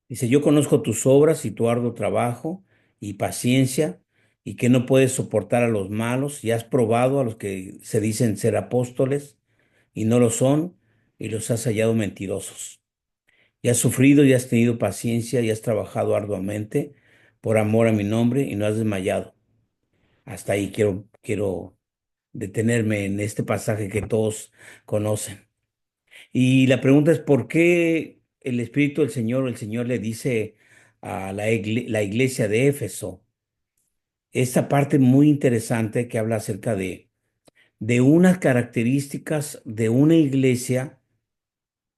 Dice, yo conozco tus obras y tu arduo trabajo y paciencia, y que no puedes soportar a los malos, y has probado a los que se dicen ser apóstoles y no lo son, y los has hallado mentirosos. Y has sufrido y has tenido paciencia y has trabajado arduamente por amor a mi nombre y no has desmayado. Hasta ahí quiero detenerme en este pasaje que todos conocen. Y la pregunta es, ¿por qué el Espíritu del Señor o el Señor le dice a la iglesia de Éfeso esta parte muy interesante que habla acerca de unas características de una iglesia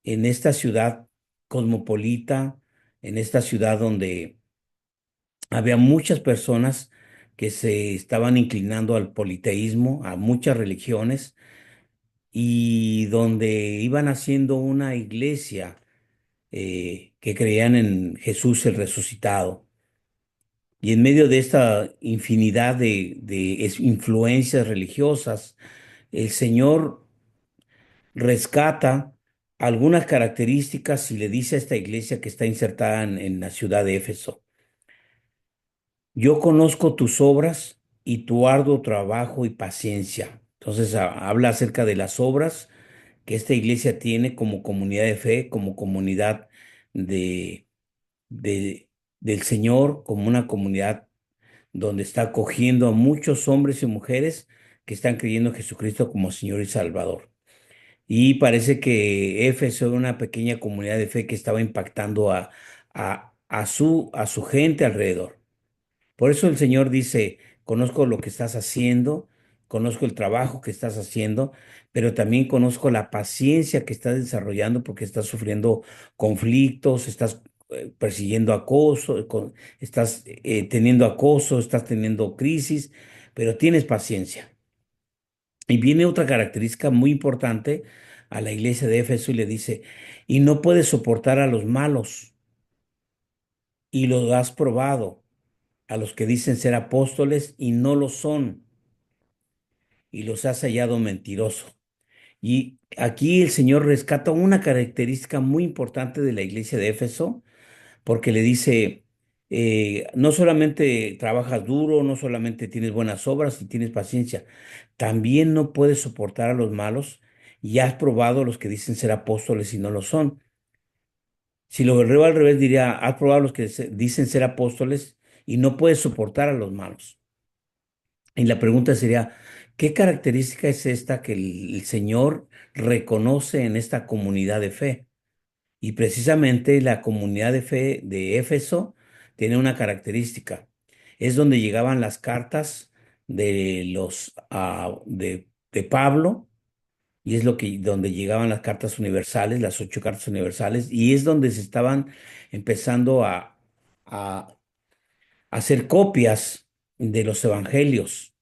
en esta ciudad cosmopolita, en esta ciudad donde había muchas personas que se estaban inclinando al politeísmo, a muchas religiones, y donde iban haciendo una iglesia que creían en Jesús el resucitado? Y en medio de esta infinidad de influencias religiosas, el Señor rescata algunas características y le dice a esta iglesia que está insertada en la ciudad de Éfeso: yo conozco tus obras y tu arduo trabajo y paciencia. Entonces habla acerca de las obras que esta iglesia tiene como comunidad de fe, como comunidad de, de, del Señor, como una comunidad donde está acogiendo a muchos hombres y mujeres que están creyendo en Jesucristo como Señor y Salvador. Y parece que Éfeso era una pequeña comunidad de fe que estaba impactando a su gente alrededor. Por eso el Señor dice, conozco lo que estás haciendo, conozco el trabajo que estás haciendo, pero también conozco la paciencia que estás desarrollando porque estás sufriendo conflictos, estás persiguiendo acoso, estás teniendo acoso, estás teniendo crisis, pero tienes paciencia. Y viene otra característica muy importante a la iglesia de Éfeso y le dice, y no puedes soportar a los malos, y lo has probado, a los que dicen ser apóstoles y no lo son, y los has hallado mentirosos. Y aquí el Señor rescata una característica muy importante de la iglesia de Éfeso, porque le dice, no solamente trabajas duro, no solamente tienes buenas obras y tienes paciencia, también no puedes soportar a los malos, y has probado a los que dicen ser apóstoles y no lo son. Si lo leo al revés, diría, has probado a los que dicen ser apóstoles y no puedes soportar a los malos. Y la pregunta sería, ¿qué característica es esta que el Señor reconoce en esta comunidad de fe? Y precisamente la comunidad de fe de Éfeso tiene una característica. Es donde llegaban las cartas de Pablo, y es donde llegaban las cartas universales, las 8 cartas universales, y es donde se estaban empezando a hacer copias de los evangelios.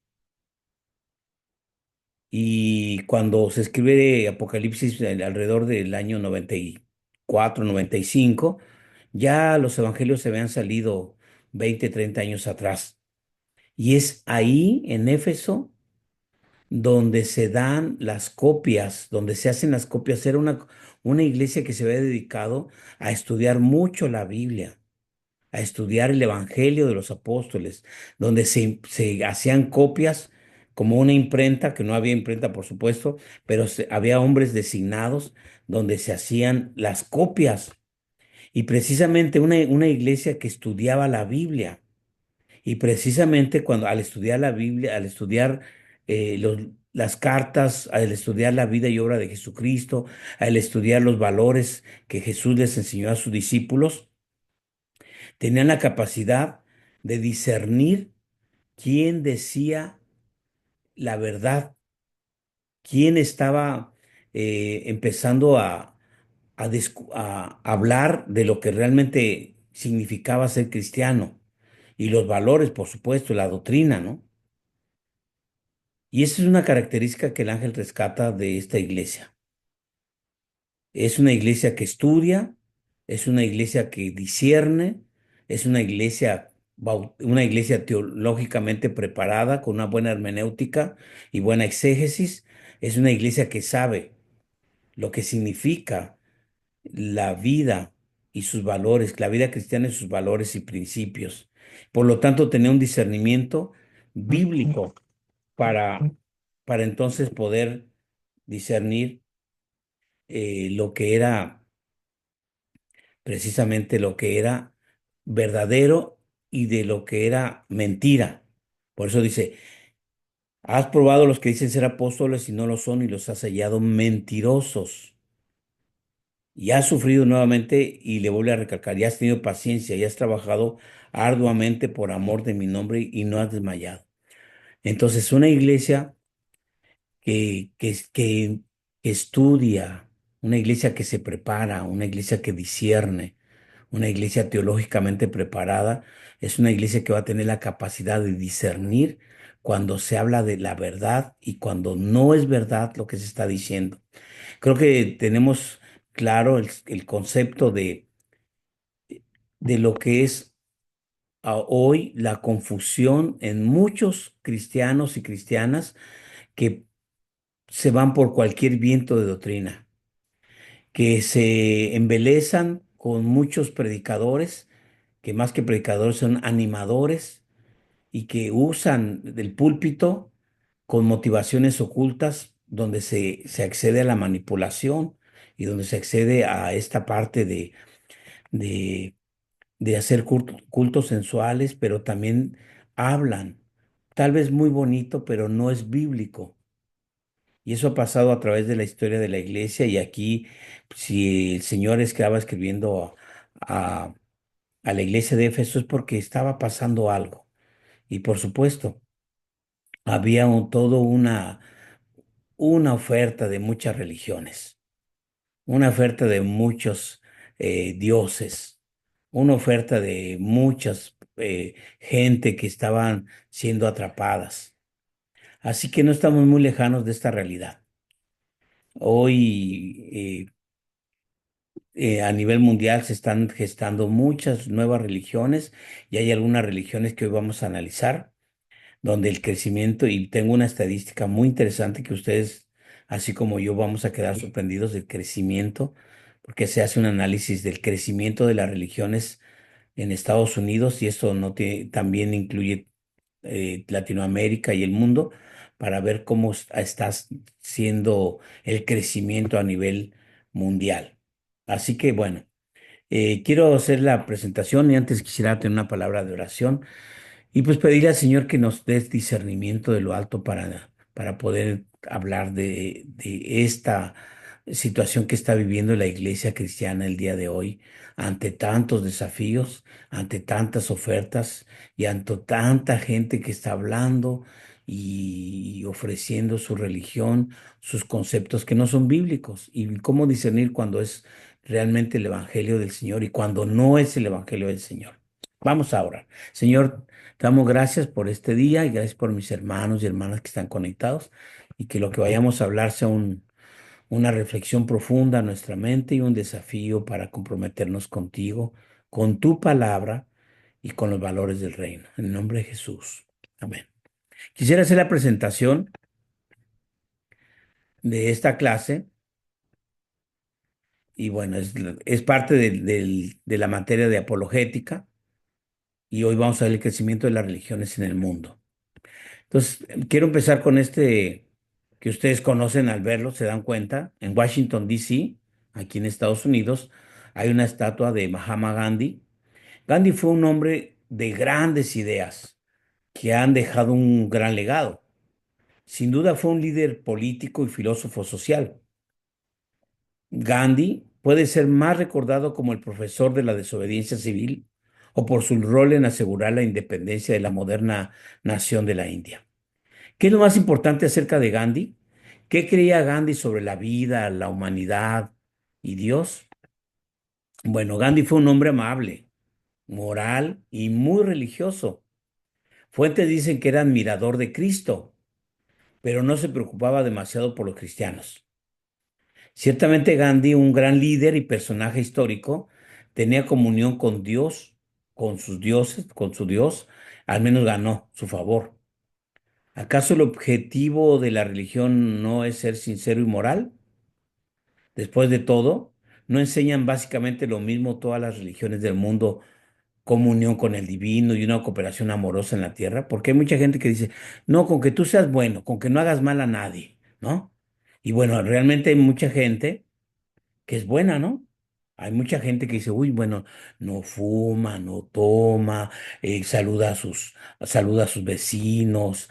Y cuando se escribe Apocalipsis alrededor del año 94, 95, ya los evangelios se habían salido 20, 30 años atrás. Y es ahí, en Éfeso, donde se dan las copias, donde se hacen las copias. Era una iglesia que se había dedicado a estudiar mucho la Biblia, a estudiar el Evangelio de los apóstoles, donde se hacían copias como una imprenta, que no había imprenta, por supuesto, pero había hombres designados donde se hacían las copias. Y precisamente una iglesia que estudiaba la Biblia. Y precisamente cuando al estudiar la Biblia, al estudiar las cartas, al estudiar la vida y obra de Jesucristo, al estudiar los valores que Jesús les enseñó a sus discípulos, tenían la capacidad de discernir quién decía la verdad, quién estaba empezando a hablar de lo que realmente significaba ser cristiano, y los valores, por supuesto, la doctrina, ¿no? Y esa es una característica que el ángel rescata de esta iglesia. Es una iglesia que estudia, es una iglesia que discierne, es una iglesia teológicamente preparada, con una buena hermenéutica y buena exégesis. Es una iglesia que sabe lo que significa la vida, y sus valores, la vida cristiana y sus valores y principios. Por lo tanto, tenía un discernimiento bíblico para, para entonces poder discernir lo que era precisamente lo que era verdadero y de lo que era mentira. Por eso dice, has probado los que dicen ser apóstoles y no lo son y los has hallado mentirosos. Y has sufrido nuevamente y le vuelve a recalcar, y has tenido paciencia y has trabajado arduamente por amor de mi nombre y no has desmayado. Entonces, una iglesia que estudia, una iglesia que se prepara, una iglesia que discierne, una iglesia teológicamente preparada, es una iglesia que va a tener la capacidad de discernir cuando se habla de la verdad y cuando no es verdad lo que se está diciendo. Creo que tenemos claro el concepto de lo que es hoy la confusión en muchos cristianos y cristianas que se van por cualquier viento de doctrina, que se embelezan con muchos predicadores, que más que predicadores son animadores y que usan del púlpito con motivaciones ocultas donde se accede a la manipulación y donde se accede a esta parte de, de hacer cultos sensuales, pero también hablan, tal vez muy bonito, pero no es bíblico. Y eso ha pasado a través de la historia de la iglesia y aquí, si el Señor estaba escribiendo a, a la iglesia de Éfeso es porque estaba pasando algo. Y por supuesto, había todo una oferta de muchas religiones, una oferta de muchos dioses, una oferta de muchas gente que estaban siendo atrapadas. Así que no estamos muy lejanos de esta realidad. Hoy a nivel mundial se están gestando muchas nuevas religiones y hay algunas religiones que hoy vamos a analizar, donde el crecimiento, y tengo una estadística muy interesante que ustedes, así como yo, vamos a quedar sorprendidos del crecimiento, porque se hace un análisis del crecimiento de las religiones en Estados Unidos y esto no también incluye Latinoamérica y el mundo para ver cómo está siendo el crecimiento a nivel mundial. Así que bueno, quiero hacer la presentación y antes quisiera tener una palabra de oración. Y pues pedirle al Señor que nos dé discernimiento de lo alto para poder hablar de esta situación que está viviendo la iglesia cristiana el día de hoy, ante tantos desafíos, ante tantas ofertas y ante tanta gente que está hablando y ofreciendo su religión, sus conceptos que no son bíblicos. Y cómo discernir cuando es realmente el Evangelio del Señor y cuando no es el Evangelio del Señor. Vamos a orar. Señor, te damos gracias por este día y gracias por mis hermanos y hermanas que están conectados y que lo que vayamos a hablar sea una reflexión profunda a nuestra mente y un desafío para comprometernos contigo, con tu palabra y con los valores del reino. En el nombre de Jesús. Amén. Quisiera hacer la presentación de esta clase y bueno, es parte de la materia de apologética y hoy vamos a ver el crecimiento de las religiones en el mundo. Entonces, quiero empezar con este que ustedes conocen al verlo, se dan cuenta. En Washington, D.C., aquí en Estados Unidos, hay una estatua de Mahatma Gandhi. Gandhi fue un hombre de grandes ideas que han dejado un gran legado. Sin duda fue un líder político y filósofo social. Gandhi puede ser más recordado como el profesor de la desobediencia civil o por su rol en asegurar la independencia de la moderna nación de la India. ¿Qué es lo más importante acerca de Gandhi? ¿Qué creía Gandhi sobre la vida, la humanidad y Dios? Bueno, Gandhi fue un hombre amable, moral y muy religioso. Fuentes dicen que era admirador de Cristo, pero no se preocupaba demasiado por los cristianos. Ciertamente Gandhi, un gran líder y personaje histórico, tenía comunión con Dios, con sus dioses, con su Dios, al menos ganó su favor. ¿Acaso el objetivo de la religión no es ser sincero y moral? Después de todo, no enseñan básicamente lo mismo todas las religiones del mundo, comunión con el divino y una cooperación amorosa en la tierra, porque hay mucha gente que dice, no, con que tú seas bueno, con que no hagas mal a nadie, ¿no? Y bueno, realmente hay mucha gente que es buena, ¿no? Hay mucha gente que dice, uy, bueno, no fuma, no toma, saluda a sus vecinos,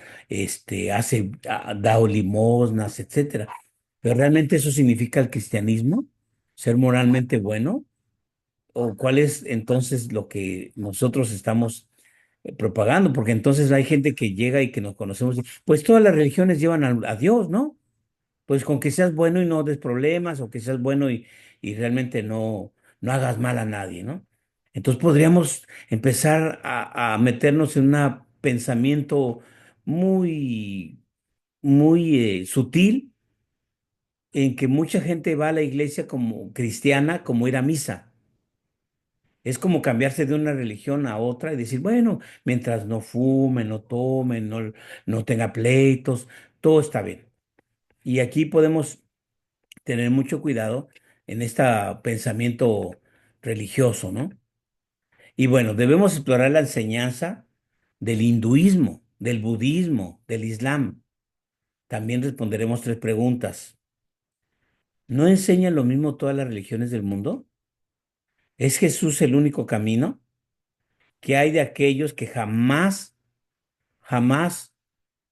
da limosnas, etcétera. Pero realmente eso significa el cristianismo, ser moralmente bueno, o cuál es entonces lo que nosotros estamos propagando, porque entonces hay gente que llega y que nos conocemos, y, pues todas las religiones llevan a Dios, ¿no? Pues con que seas bueno y no des problemas, o que seas bueno y realmente no hagas mal a nadie, ¿no? Entonces podríamos empezar a meternos en un pensamiento muy, muy sutil, en que mucha gente va a la iglesia como cristiana, como ir a misa. Es como cambiarse de una religión a otra y decir, bueno, mientras no fume, no tome, no tenga pleitos, todo está bien. Y aquí podemos tener mucho cuidado en este pensamiento religioso, ¿no? Y bueno, debemos explorar la enseñanza del hinduismo, del budismo, del islam. También responderemos tres preguntas. ¿No enseñan lo mismo todas las religiones del mundo? ¿Es Jesús el único camino? ¿Qué hay de aquellos que jamás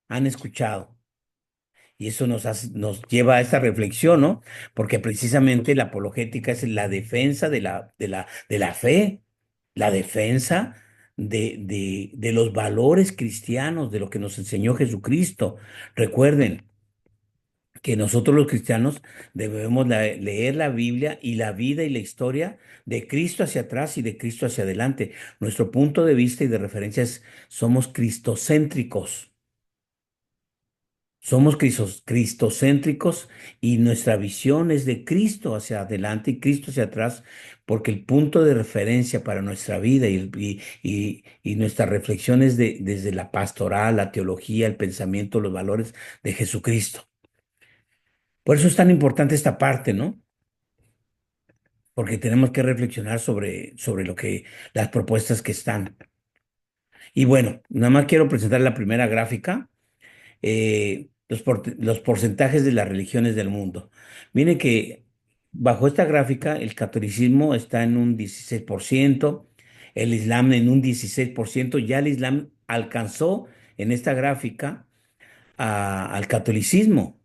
han escuchado? Y eso nos lleva a esta reflexión, ¿no? Porque precisamente la apologética es la defensa de la fe, la defensa de los valores cristianos, de lo que nos enseñó Jesucristo. Recuerden que nosotros los cristianos debemos leer la Biblia y la vida y la historia de Cristo hacia atrás y de Cristo hacia adelante. Nuestro punto de vista y de referencia somos cristocéntricos. Somos cristocéntricos, y nuestra visión es de Cristo hacia adelante y Cristo hacia atrás, porque el punto de referencia para nuestra vida y nuestra reflexión es desde la pastoral, la teología, el pensamiento, los valores de Jesucristo. Por eso es tan importante esta parte, ¿no? Porque tenemos que reflexionar sobre las propuestas que están. Y bueno, nada más quiero presentar la primera gráfica, los porcentajes de las religiones del mundo. Miren que bajo esta gráfica el catolicismo está en un 16%, el islam en un 16%. Ya el islam alcanzó en esta gráfica al catolicismo.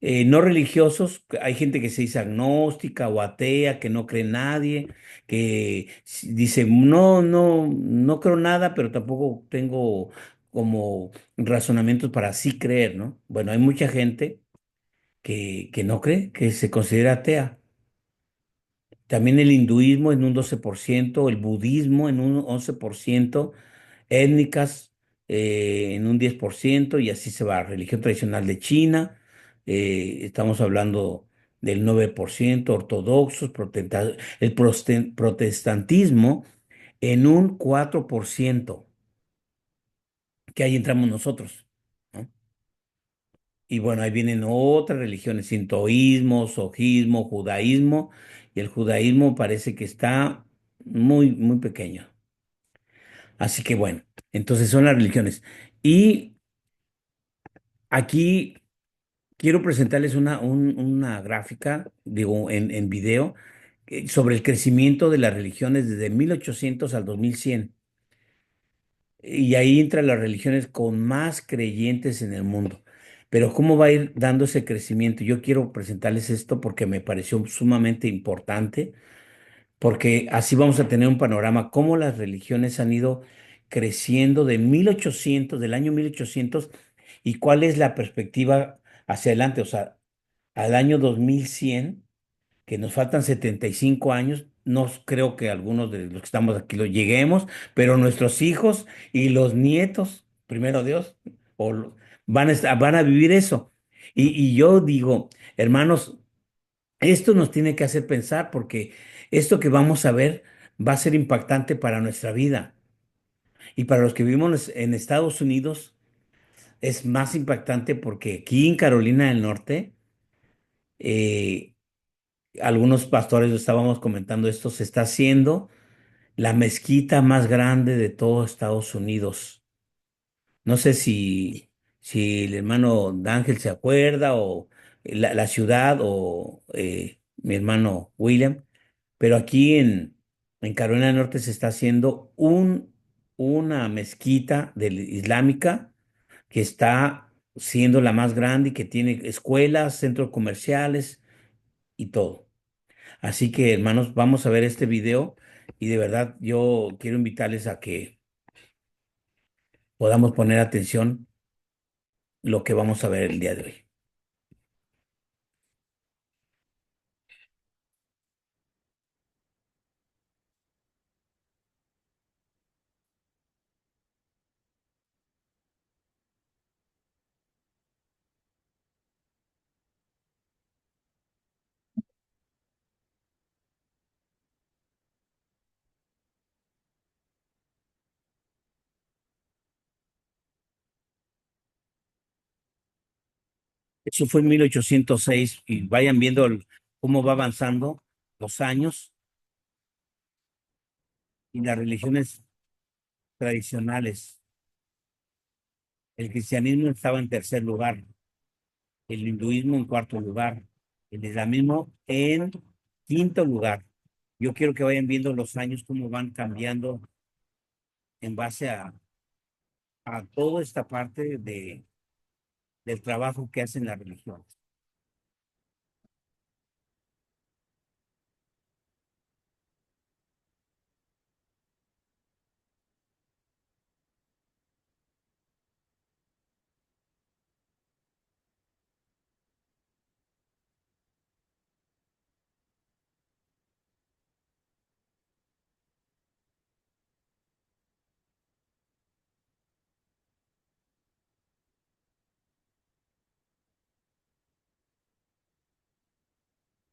No religiosos, hay gente que se dice agnóstica o atea, que no cree en nadie, que dice, no creo nada, pero tampoco tengo como razonamientos para sí creer, ¿no? Bueno, hay mucha gente que no cree, que se considera atea. También el hinduismo en un 12%, el budismo en un 11%, étnicas en un 10%, y así se va. Religión tradicional de China, estamos hablando del 9%, ortodoxos, protestantismo en un 4%, que ahí entramos nosotros, ¿no? Y bueno, ahí vienen otras religiones, sintoísmo, sojismo, judaísmo, y el judaísmo parece que está muy, muy pequeño. Así que bueno, entonces son las religiones. Y aquí quiero presentarles una gráfica, digo, en video, sobre el crecimiento de las religiones desde 1800 al 2100. Y ahí entran las religiones con más creyentes en el mundo. Pero ¿cómo va a ir dando ese crecimiento? Yo quiero presentarles esto porque me pareció sumamente importante, porque así vamos a tener un panorama, cómo las religiones han ido creciendo del año 1800, y cuál es la perspectiva hacia adelante, o sea, al año 2100, que nos faltan 75 años. No creo que algunos de los que estamos aquí lo lleguemos, pero nuestros hijos y los nietos, primero Dios, van a vivir eso. Y yo digo, hermanos, esto nos tiene que hacer pensar, porque esto que vamos a ver va a ser impactante para nuestra vida. Y para los que vivimos en Estados Unidos es más impactante, porque aquí en Carolina del Norte, Algunos pastores lo estábamos comentando, esto se está haciendo la mezquita más grande de todo Estados Unidos. No sé si el hermano Ángel se acuerda o la ciudad o mi hermano William, pero aquí en Carolina del Norte se está haciendo una mezquita islámica que está siendo la más grande y que tiene escuelas, centros comerciales y todo. Así que, hermanos, vamos a ver este video y de verdad yo quiero invitarles a que podamos poner atención lo que vamos a ver el día de hoy. Eso fue en 1806 y vayan viendo cómo va avanzando los años y las religiones tradicionales. El cristianismo estaba en tercer lugar, el hinduismo en cuarto lugar, el islamismo en quinto lugar. Yo quiero que vayan viendo los años, cómo van cambiando en base a toda esta parte del trabajo que hacen las religiones.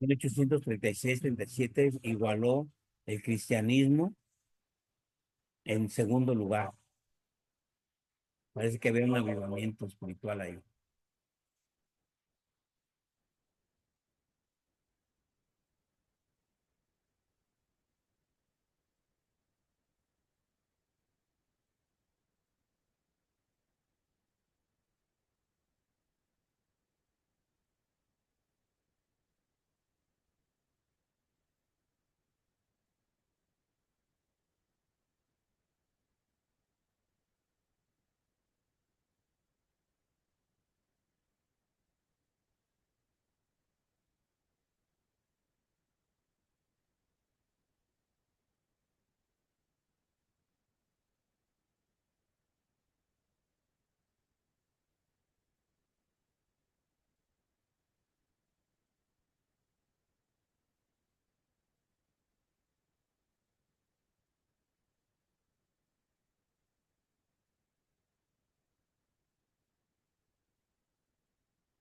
1836-37 igualó el cristianismo en segundo lugar. Parece que había un avivamiento espiritual ahí.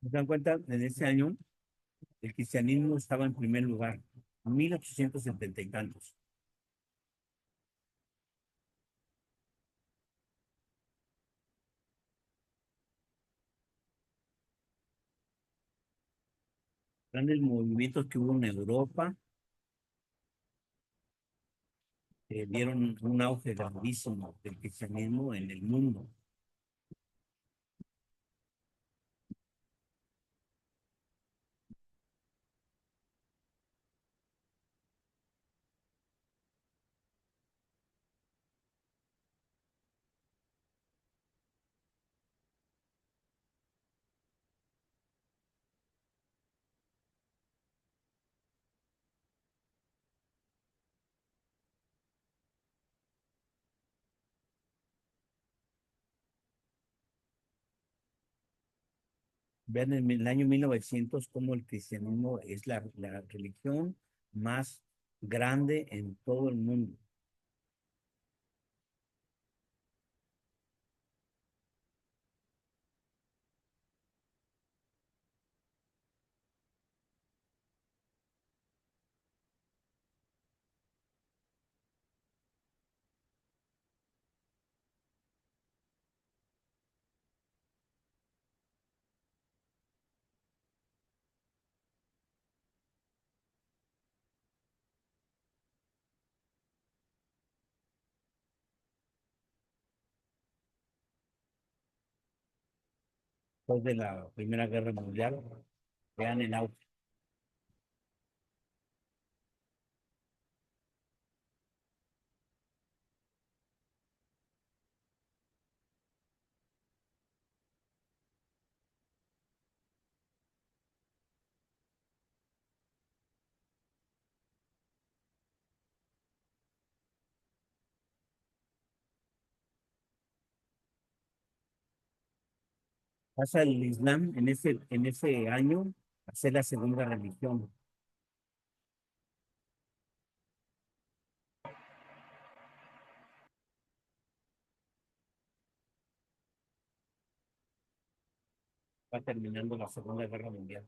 ¿Se dan cuenta? En ese año el cristianismo estaba en primer lugar, 1870 y tantos. Grandes movimientos que hubo en Europa dieron un auge grandísimo del cristianismo en el mundo. Vean en el año 1900 cómo el cristianismo es la religión más grande en todo el mundo. después de la Primera Guerra Mundial, vean en auge. Pasa el Islam en ese año a ser la segunda religión. Va terminando la Segunda Guerra Mundial.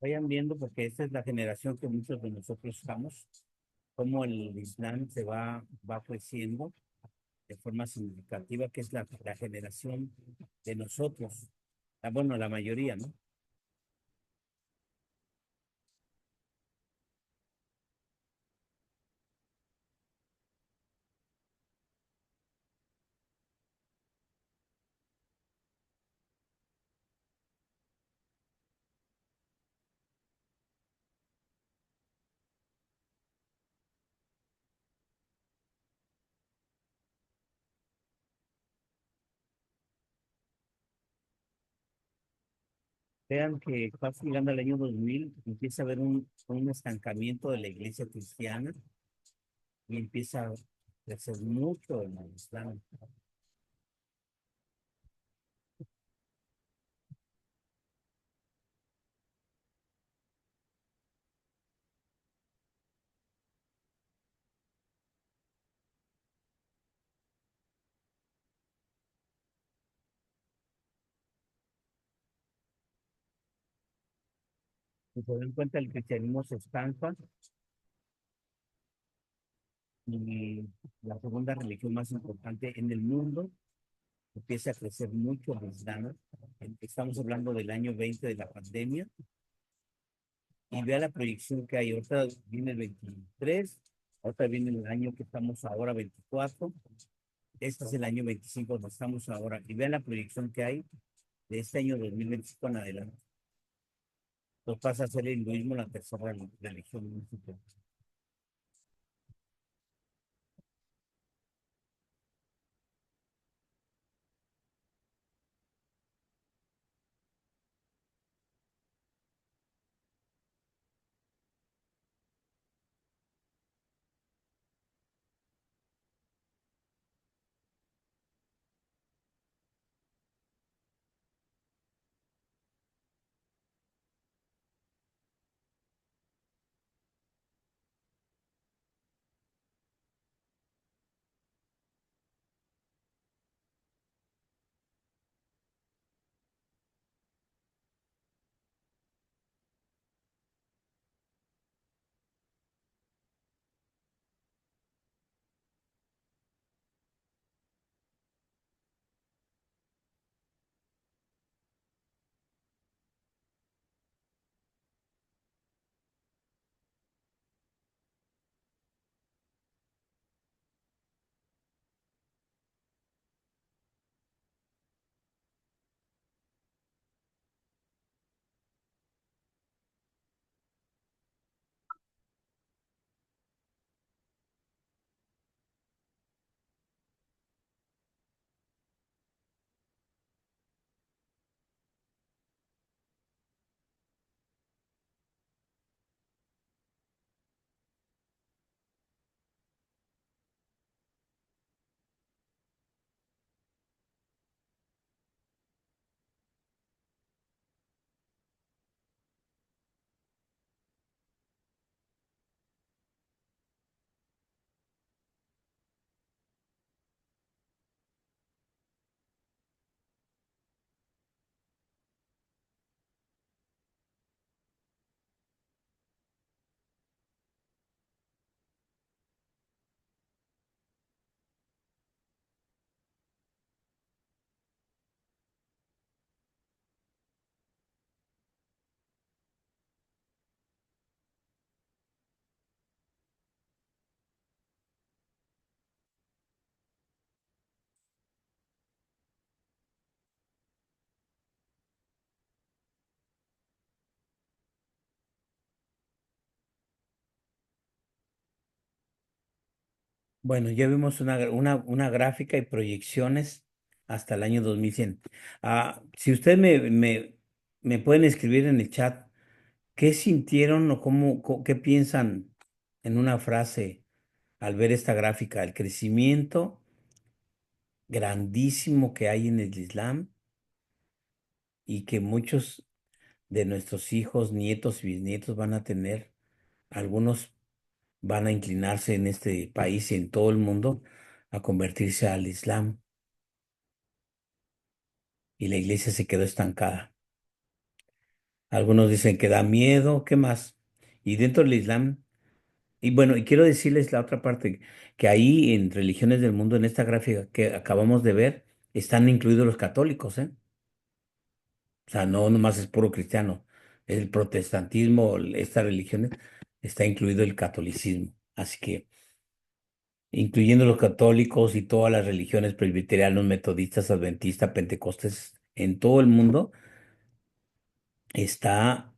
Vayan viendo, porque esta es la generación que muchos de nosotros estamos, cómo el Islam va creciendo de forma significativa, que es la generación de nosotros. Ah, bueno, la mayoría, ¿no? Vean que está llegando al año 2000, empieza a haber un estancamiento de la iglesia cristiana y empieza a crecer mucho en el Islam. Si se dan cuenta, el cristianismo se estanca y la segunda religión más importante en el mundo empieza a crecer mucho el Islam. Estamos hablando del año 20 de la pandemia y vea la proyección que hay. Ahorita viene el 23, ahorita viene el año que estamos ahora, 24. Este es el año 25 donde estamos ahora. Y vea la proyección que hay de este año 2025 en adelante. Entonces pasa a ser el hinduismo la tercera religión municipal. Bueno, ya vimos una gráfica y proyecciones hasta el año 2100. Si ustedes me pueden escribir en el chat qué sintieron o qué piensan en una frase al ver esta gráfica, el crecimiento grandísimo que hay en el Islam y que muchos de nuestros hijos, nietos y bisnietos van a tener, algunos van a inclinarse en este país y en todo el mundo a convertirse al Islam y la iglesia se quedó estancada. Algunos dicen que da miedo, ¿qué más? Y dentro del Islam, y bueno, y quiero decirles la otra parte, que ahí en religiones del mundo, en esta gráfica que acabamos de ver, están incluidos los católicos, ¿eh? O sea, no nomás es puro cristiano. El protestantismo, estas religiones, está incluido el catolicismo. Así que, incluyendo los católicos y todas las religiones presbiterianos, metodistas, adventistas, pentecostes, en todo el mundo está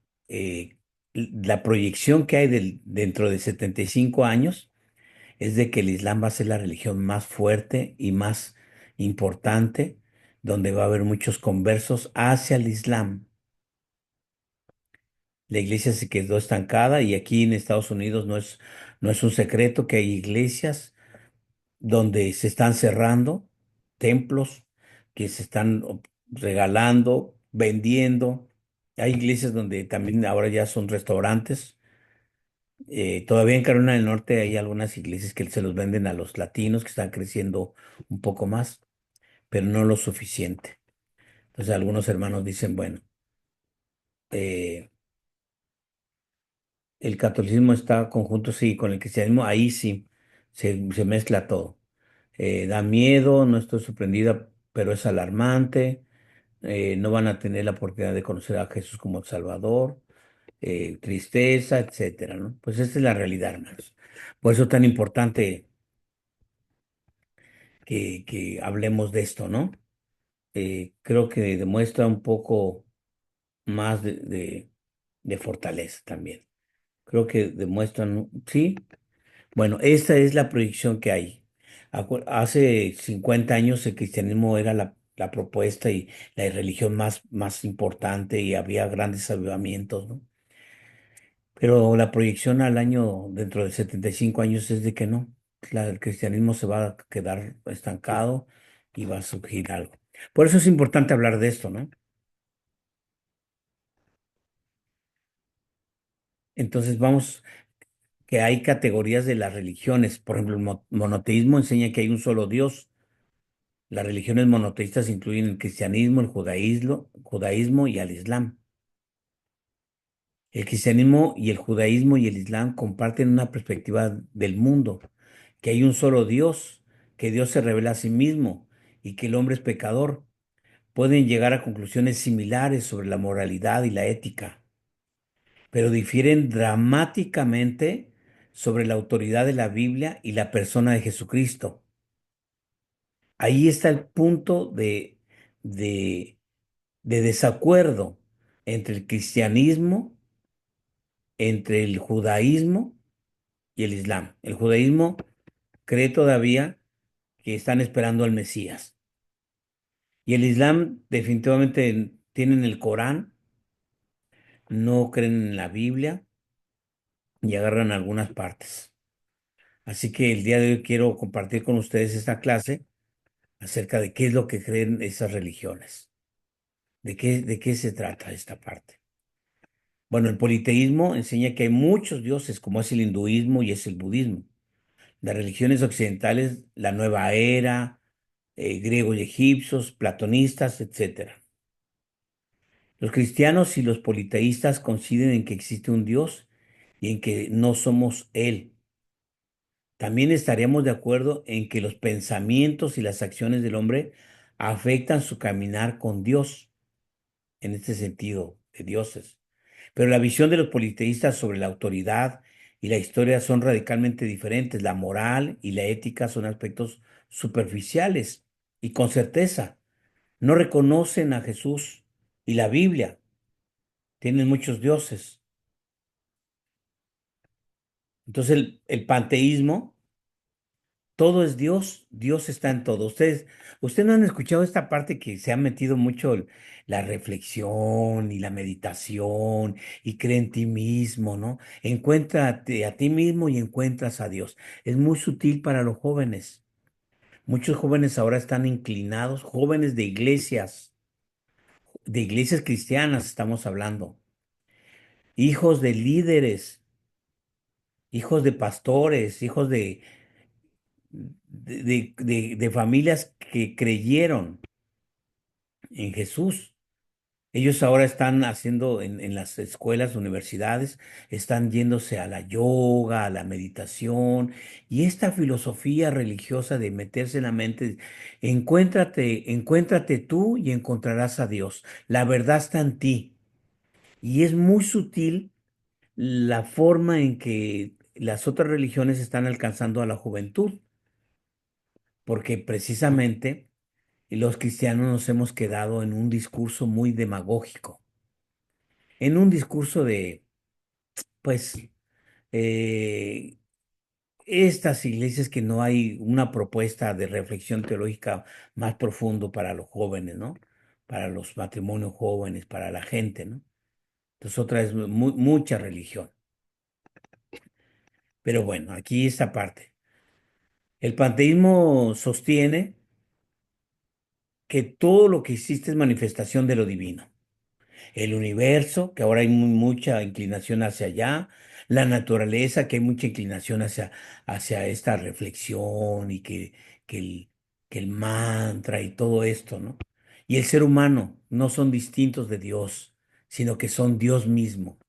la proyección que hay dentro de 75 años es de que el Islam va a ser la religión más fuerte y más importante, donde va a haber muchos conversos hacia el Islam. La iglesia se quedó estancada y aquí en Estados Unidos no es un secreto que hay iglesias donde se están cerrando, templos que se están regalando, vendiendo. Hay iglesias donde también ahora ya son restaurantes. Todavía en Carolina del Norte hay algunas iglesias que se los venden a los latinos que están creciendo un poco más, pero no lo suficiente. Entonces algunos hermanos dicen, bueno, eh, el catolicismo está conjunto, sí, con el cristianismo, ahí sí, se mezcla todo. Da miedo, no estoy sorprendida, pero es alarmante. No van a tener la oportunidad de conocer a Jesús como el Salvador, tristeza, etcétera, ¿no? Pues esta es la realidad, hermanos. Por eso es tan importante que hablemos de esto, ¿no? Creo que demuestra un poco más de fortaleza también. Creo que demuestran, sí. Bueno, esta es la proyección que hay. Hace 50 años el cristianismo era la propuesta y la religión más importante y había grandes avivamientos, ¿no? Pero la proyección al año, dentro de 75 años, es de que no, el cristianismo se va a quedar estancado y va a surgir algo. Por eso es importante hablar de esto, ¿no? Entonces vamos, que hay categorías de las religiones. Por ejemplo, el monoteísmo enseña que hay un solo Dios. Las religiones monoteístas incluyen el cristianismo, el judaísmo y el islam. El cristianismo y el judaísmo y el islam comparten una perspectiva del mundo, que hay un solo Dios, que Dios se revela a sí mismo y que el hombre es pecador. Pueden llegar a conclusiones similares sobre la moralidad y la ética, pero difieren dramáticamente sobre la autoridad de la Biblia y la persona de Jesucristo. Ahí está el punto de, de desacuerdo entre el cristianismo, entre el judaísmo y el islam. El judaísmo cree todavía que están esperando al Mesías. Y el islam definitivamente tienen el Corán, no creen en la Biblia y agarran algunas partes. Así que el día de hoy quiero compartir con ustedes esta clase acerca de qué es lo que creen esas religiones, de qué se trata esta parte. Bueno, el politeísmo enseña que hay muchos dioses, como es el hinduismo y es el budismo. Las religiones occidentales, la nueva era, griegos y egipcios, platonistas, etcétera. Los cristianos y los politeístas coinciden en que existe un Dios y en que no somos Él. También estaríamos de acuerdo en que los pensamientos y las acciones del hombre afectan su caminar con Dios, en este sentido, de dioses. Pero la visión de los politeístas sobre la autoridad y la historia son radicalmente diferentes. La moral y la ética son aspectos superficiales y con certeza no reconocen a Jesús y la Biblia. Tienen muchos dioses. Entonces el panteísmo Todo es Dios, Dios está en todo. Ustedes no han escuchado esta parte que se ha metido mucho la reflexión y la meditación y cree en ti mismo, ¿no? Encuéntrate a ti mismo y encuentras a Dios. Es muy sutil para los jóvenes. Muchos jóvenes ahora están inclinados, jóvenes de iglesias cristianas estamos hablando, hijos de líderes, hijos de pastores, hijos de familias que creyeron en Jesús. Ellos ahora están haciendo en las escuelas, universidades, están yéndose a la yoga, a la meditación y esta filosofía religiosa de meterse en la mente. Encuéntrate tú y encontrarás a Dios. La verdad está en ti. Y es muy sutil la forma en que las otras religiones están alcanzando a la juventud, porque precisamente los cristianos nos hemos quedado en un discurso muy demagógico, en un discurso de, pues, eh, estas iglesias que no hay una propuesta de reflexión teológica más profundo para los jóvenes, ¿no? Para los matrimonios jóvenes, para la gente, ¿no? Entonces, otra es mucha religión. Pero bueno, aquí esta parte. El panteísmo sostiene que todo lo que existe es manifestación de lo divino. El universo, que ahora hay mucha inclinación hacia allá, la naturaleza, que hay mucha inclinación hacia esta reflexión y que el, que el mantra y todo esto, ¿no? Y el ser humano no son distintos de Dios, sino que son Dios mismo.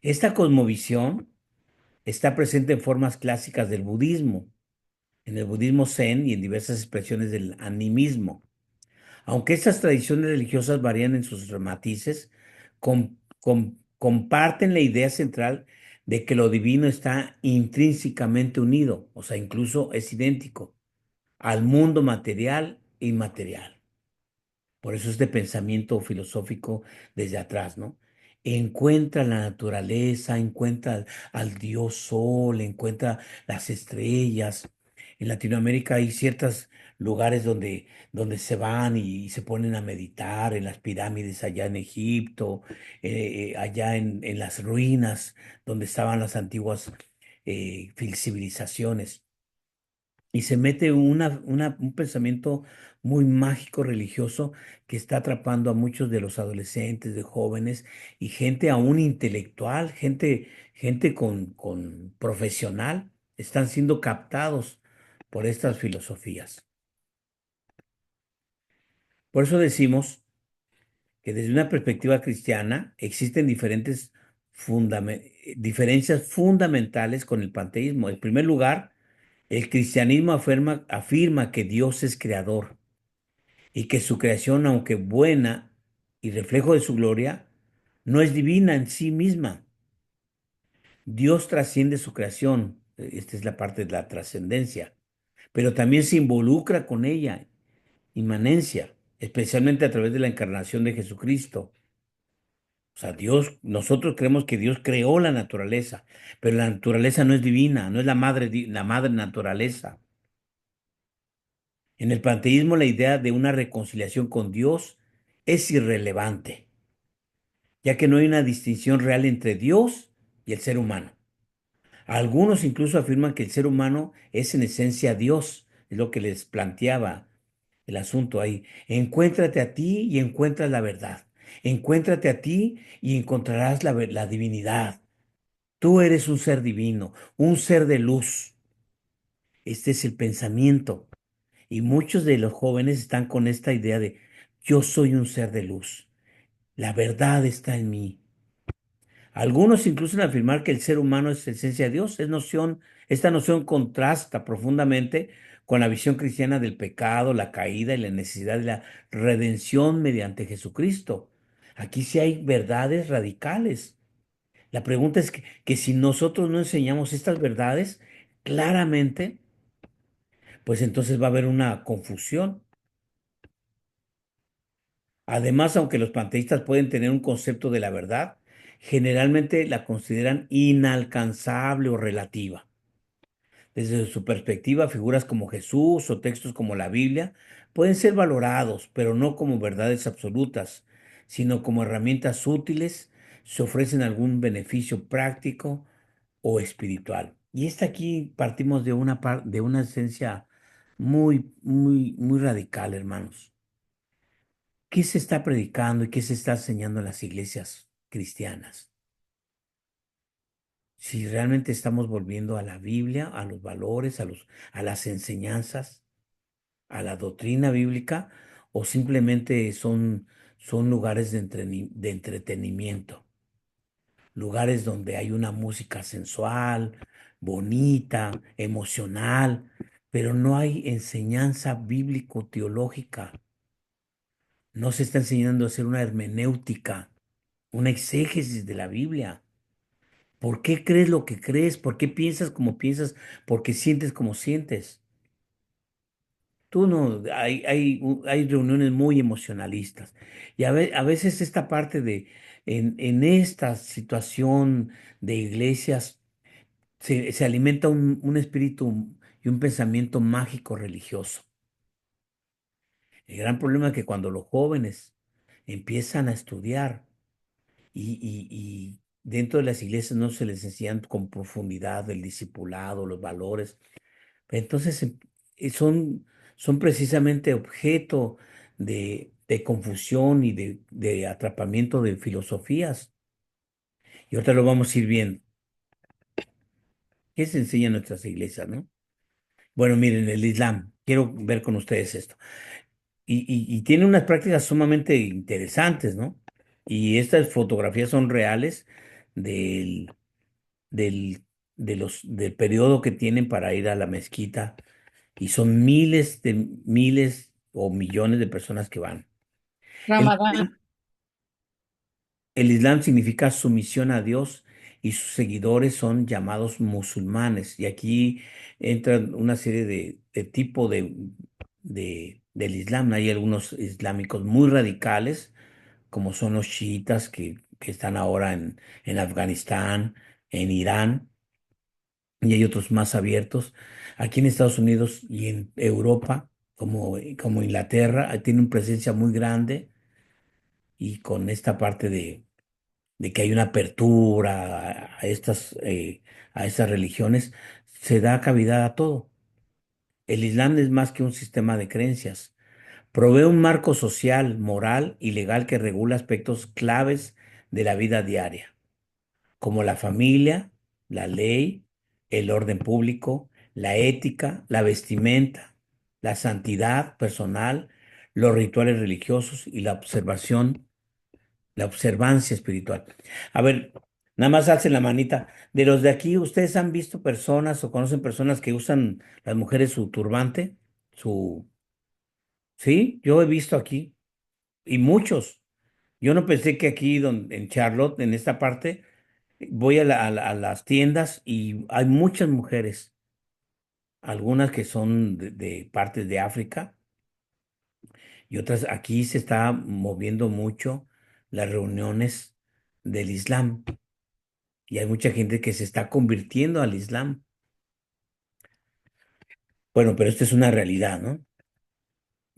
Esta cosmovisión está presente en formas clásicas del budismo, en el budismo zen y en diversas expresiones del animismo. Aunque estas tradiciones religiosas varían en sus matices, comparten la idea central de que lo divino está intrínsecamente unido, o sea, incluso es idéntico al mundo material e inmaterial. Por eso este pensamiento filosófico desde atrás, ¿no? Encuentra la naturaleza, encuentra al Dios Sol, encuentra las estrellas. En Latinoamérica hay ciertos lugares donde se van y se ponen a meditar, en las pirámides allá en Egipto, allá en las ruinas donde estaban las antiguas civilizaciones y se mete un pensamiento muy mágico religioso que está atrapando a muchos de los adolescentes, de jóvenes y gente aún intelectual, gente con profesional, están siendo captados por estas filosofías. Por eso decimos que desde una perspectiva cristiana existen diferencias fundamentales con el panteísmo. En primer lugar, el cristianismo afirma que Dios es creador y que su creación, aunque buena y reflejo de su gloria, no es divina en sí misma. Dios trasciende su creación. Esta es la parte de la trascendencia, pero también se involucra con ella, inmanencia, especialmente a través de la encarnación de Jesucristo. O sea, nosotros creemos que Dios creó la naturaleza, pero la naturaleza no es divina, no es la madre naturaleza. En el panteísmo, la idea de una reconciliación con Dios es irrelevante, ya que no hay una distinción real entre Dios y el ser humano. Algunos incluso afirman que el ser humano es en esencia Dios, es lo que les planteaba el asunto ahí. Encuéntrate a ti y encuentras la verdad. Encuéntrate a ti y encontrarás la divinidad. Tú eres un ser divino, un ser de luz. Este es el pensamiento. Y muchos de los jóvenes están con esta idea de yo soy un ser de luz. La verdad está en mí. Algunos incluso en afirmar que el ser humano es esencia de Dios. Esta noción contrasta profundamente con la visión cristiana del pecado, la caída y la necesidad de la redención mediante Jesucristo. Aquí sí hay verdades radicales. La pregunta es que si nosotros no enseñamos estas verdades claramente, pues entonces va a haber una confusión. Además, aunque los panteístas pueden tener un concepto de la verdad, generalmente la consideran inalcanzable o relativa. Desde su perspectiva, figuras como Jesús o textos como la Biblia pueden ser valorados, pero no como verdades absolutas, sino como herramientas útiles si ofrecen algún beneficio práctico o espiritual. Y esta aquí partimos de de una esencia muy radical, hermanos. ¿Qué se está predicando y qué se está enseñando en las iglesias cristianas? Si realmente estamos volviendo a la Biblia, a los valores, a las enseñanzas, a la doctrina bíblica, o simplemente son lugares de entretenimiento, lugares donde hay una música sensual, bonita, emocional, pero no hay enseñanza bíblico-teológica. No se está enseñando a hacer una hermenéutica, una exégesis de la Biblia. ¿Por qué crees lo que crees? ¿Por qué piensas como piensas? ¿Por qué sientes como sientes? Tú no, hay reuniones muy emocionalistas. Y a veces esta parte en esta situación de iglesias, se alimenta un espíritu y un pensamiento mágico religioso. El gran problema es que cuando los jóvenes empiezan a estudiar y dentro de las iglesias no se les enseñan con profundidad el discipulado, los valores, entonces son precisamente objeto de confusión y de atrapamiento de filosofías. Y ahorita lo vamos a ir viendo. ¿Qué se enseña en nuestras iglesias, no? Bueno, miren, el Islam. Quiero ver con ustedes esto. Y tiene unas prácticas sumamente interesantes, ¿no? Y estas fotografías son reales del, del, del periodo que tienen para ir a la mezquita. Y son miles o millones de personas que van. El, Ramadán. el Islam significa sumisión a Dios y sus seguidores son llamados musulmanes. Y aquí entran una serie de tipo del Islam. Hay algunos islámicos muy radicales, como son los chiitas que están ahora en Afganistán, en Irán, y hay otros más abiertos. Aquí en Estados Unidos y en Europa, como Inglaterra, tienen presencia muy grande y con esta parte de que hay una apertura a estas religiones, se da cavidad a todo. El Islam es más que un sistema de creencias. Provee un marco social, moral y legal que regula aspectos claves de la vida diaria, como la familia, la ley, el orden público, la ética, la vestimenta, la santidad personal, los rituales religiosos y la observancia espiritual. A ver, nada más alcen la manita. De los de aquí, ¿ustedes han visto personas o conocen personas que usan las mujeres su turbante? Su, sí, yo he visto aquí y muchos. Yo no pensé que aquí en Charlotte, en esta parte, voy a las tiendas y hay muchas mujeres, algunas que son de partes de África y otras aquí se está moviendo mucho las reuniones del Islam y hay mucha gente que se está convirtiendo al Islam. Bueno, pero esto es una realidad, ¿no?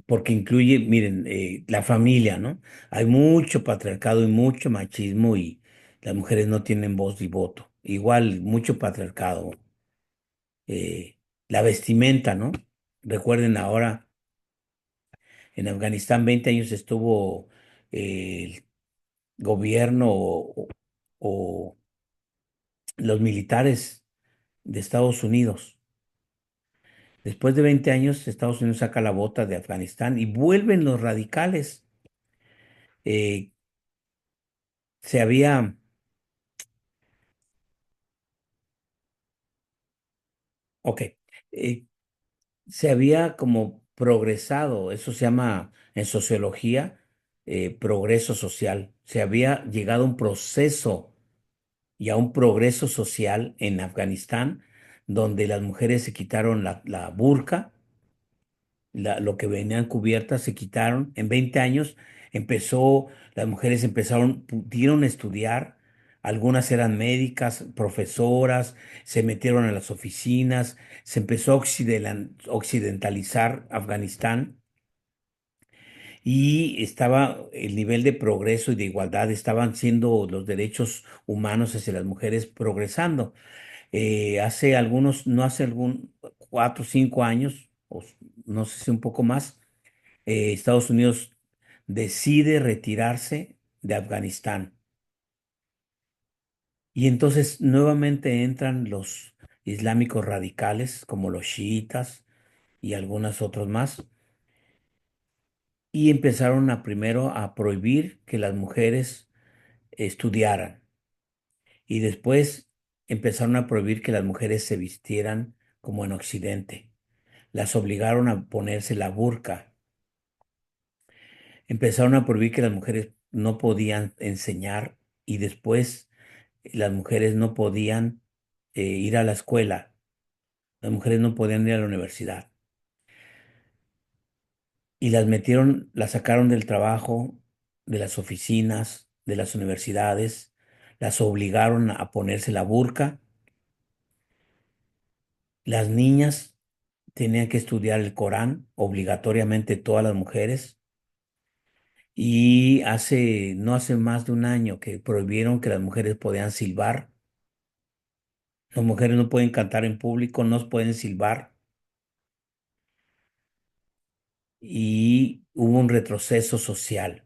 Porque incluye, miren, la familia, ¿no? Hay mucho patriarcado y mucho machismo y las mujeres no tienen voz ni voto. Igual, mucho patriarcado. La vestimenta, ¿no? Recuerden ahora, en Afganistán 20 años estuvo el gobierno o los militares de Estados Unidos. Después de 20 años, Estados Unidos saca la bota de Afganistán y vuelven los radicales. Eh, se había, ok, eh, se había como progresado, eso se llama en sociología progreso social. Se había llegado a un proceso y a un progreso social en Afganistán, donde las mujeres se quitaron la burka, lo que venían cubiertas se quitaron. En 20 años las mujeres pudieron estudiar, Algunas eran médicas, profesoras, se metieron a las oficinas, se empezó a occidentalizar Afganistán y estaba el nivel de progreso y de igualdad, estaban siendo los derechos humanos hacia las mujeres progresando. Hace algunos, no hace algún 4 o 5 años, no sé si un poco más, Estados Unidos decide retirarse de Afganistán. Y entonces nuevamente entran los islámicos radicales, como los chiitas y algunos otros más, y empezaron a primero a prohibir que las mujeres estudiaran, y después empezaron a prohibir que las mujeres se vistieran como en Occidente. Las obligaron a ponerse la burka. Empezaron a prohibir que las mujeres no podían enseñar, y después las mujeres no podían ir a la escuela. Las mujeres no podían ir a la universidad. Y las metieron, las sacaron del trabajo, de las oficinas, de las universidades, las obligaron a ponerse la burka. Las niñas tenían que estudiar el Corán, obligatoriamente todas las mujeres. Y no hace más de un año que prohibieron que las mujeres podían silbar. Las mujeres no pueden cantar en público, no pueden silbar. Y hubo un retroceso social.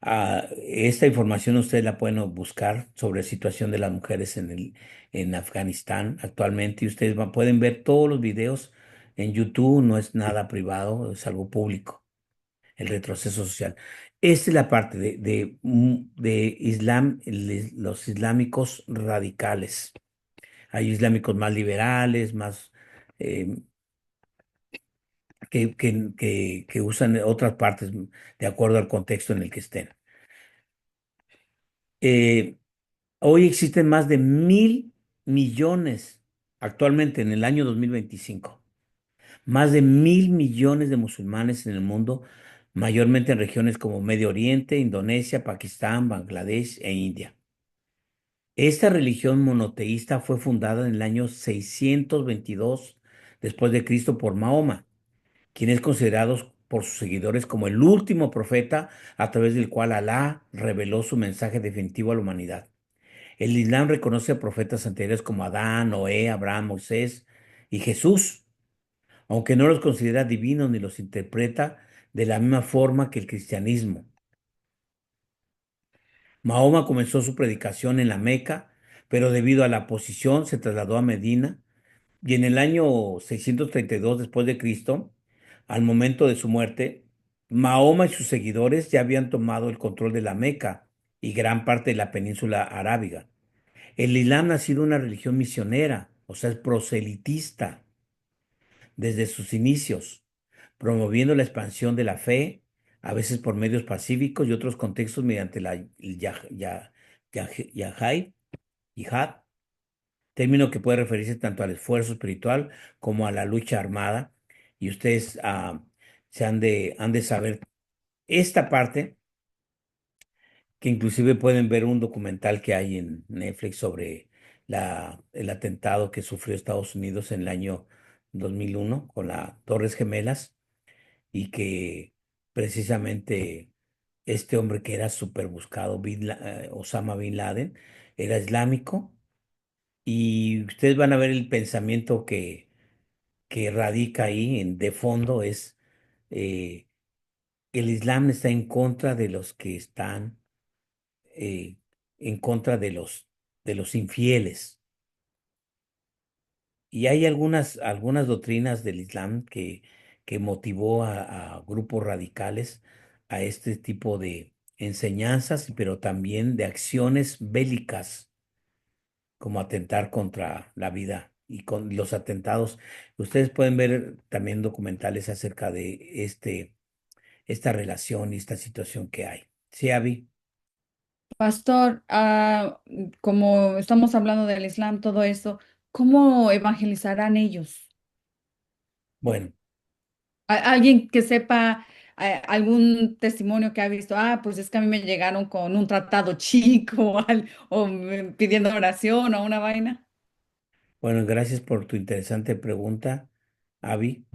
Esta información ustedes la pueden buscar sobre la situación de las mujeres en Afganistán actualmente, y ustedes pueden ver todos los videos en YouTube, no es nada privado, es algo público, el retroceso social. Esta es la parte de Islam, los islámicos radicales. Hay islámicos más liberales, más eh, que usan otras partes de acuerdo al contexto en el que estén. Eh, Hoy existen más de 1.000 millones, actualmente en el año 2025, más de 1.000 millones de musulmanes en el mundo, mayormente en regiones como Medio Oriente, Indonesia, Pakistán, Bangladesh e India. Esta religión monoteísta fue fundada en el año 622 después de Cristo por Mahoma, quien es considerado por sus seguidores como el último profeta a través del cual Alá reveló su mensaje definitivo a la humanidad. El Islam reconoce a profetas anteriores como Adán, Noé, Abraham, Moisés y Jesús, aunque no los considera divinos ni los interpreta de la misma forma que el cristianismo. Mahoma comenzó su predicación en la Meca, pero debido a la oposición se trasladó a Medina, y en el año 632 después de Cristo, al momento de su muerte, Mahoma y sus seguidores ya habían tomado el control de la Meca y gran parte de la península arábiga. El Islam ha sido una religión misionera, o sea, es proselitista desde sus inicios, promoviendo la expansión de la fe, a veces por medios pacíficos y otros contextos mediante yahai, yihad, término que puede referirse tanto al esfuerzo espiritual como a la lucha armada. Y ustedes han de saber esta parte, que inclusive pueden ver un documental que hay en Netflix sobre el atentado que sufrió Estados Unidos en el año 2001 con las Torres Gemelas, y que precisamente este hombre que era súper buscado, Osama Bin Laden, era islámico, y ustedes van a ver el pensamiento que radica ahí de fondo es eh, el Islam está en contra de los que están eh, en contra de los infieles. Y hay algunas doctrinas del Islam que motivó a grupos radicales a este tipo de enseñanzas, pero también de acciones bélicas, como atentar contra la vida y con los atentados. Ustedes pueden ver también documentales acerca de esta relación y esta situación que hay. Sí, Avi. Pastor, como estamos hablando del Islam, todo eso, ¿cómo evangelizarán ellos? Bueno. Alguien que sepa algún testimonio que ha visto, pues es que a mí me llegaron con un tratado chico pidiendo oración o una vaina. Bueno, gracias por tu interesante pregunta, Avi.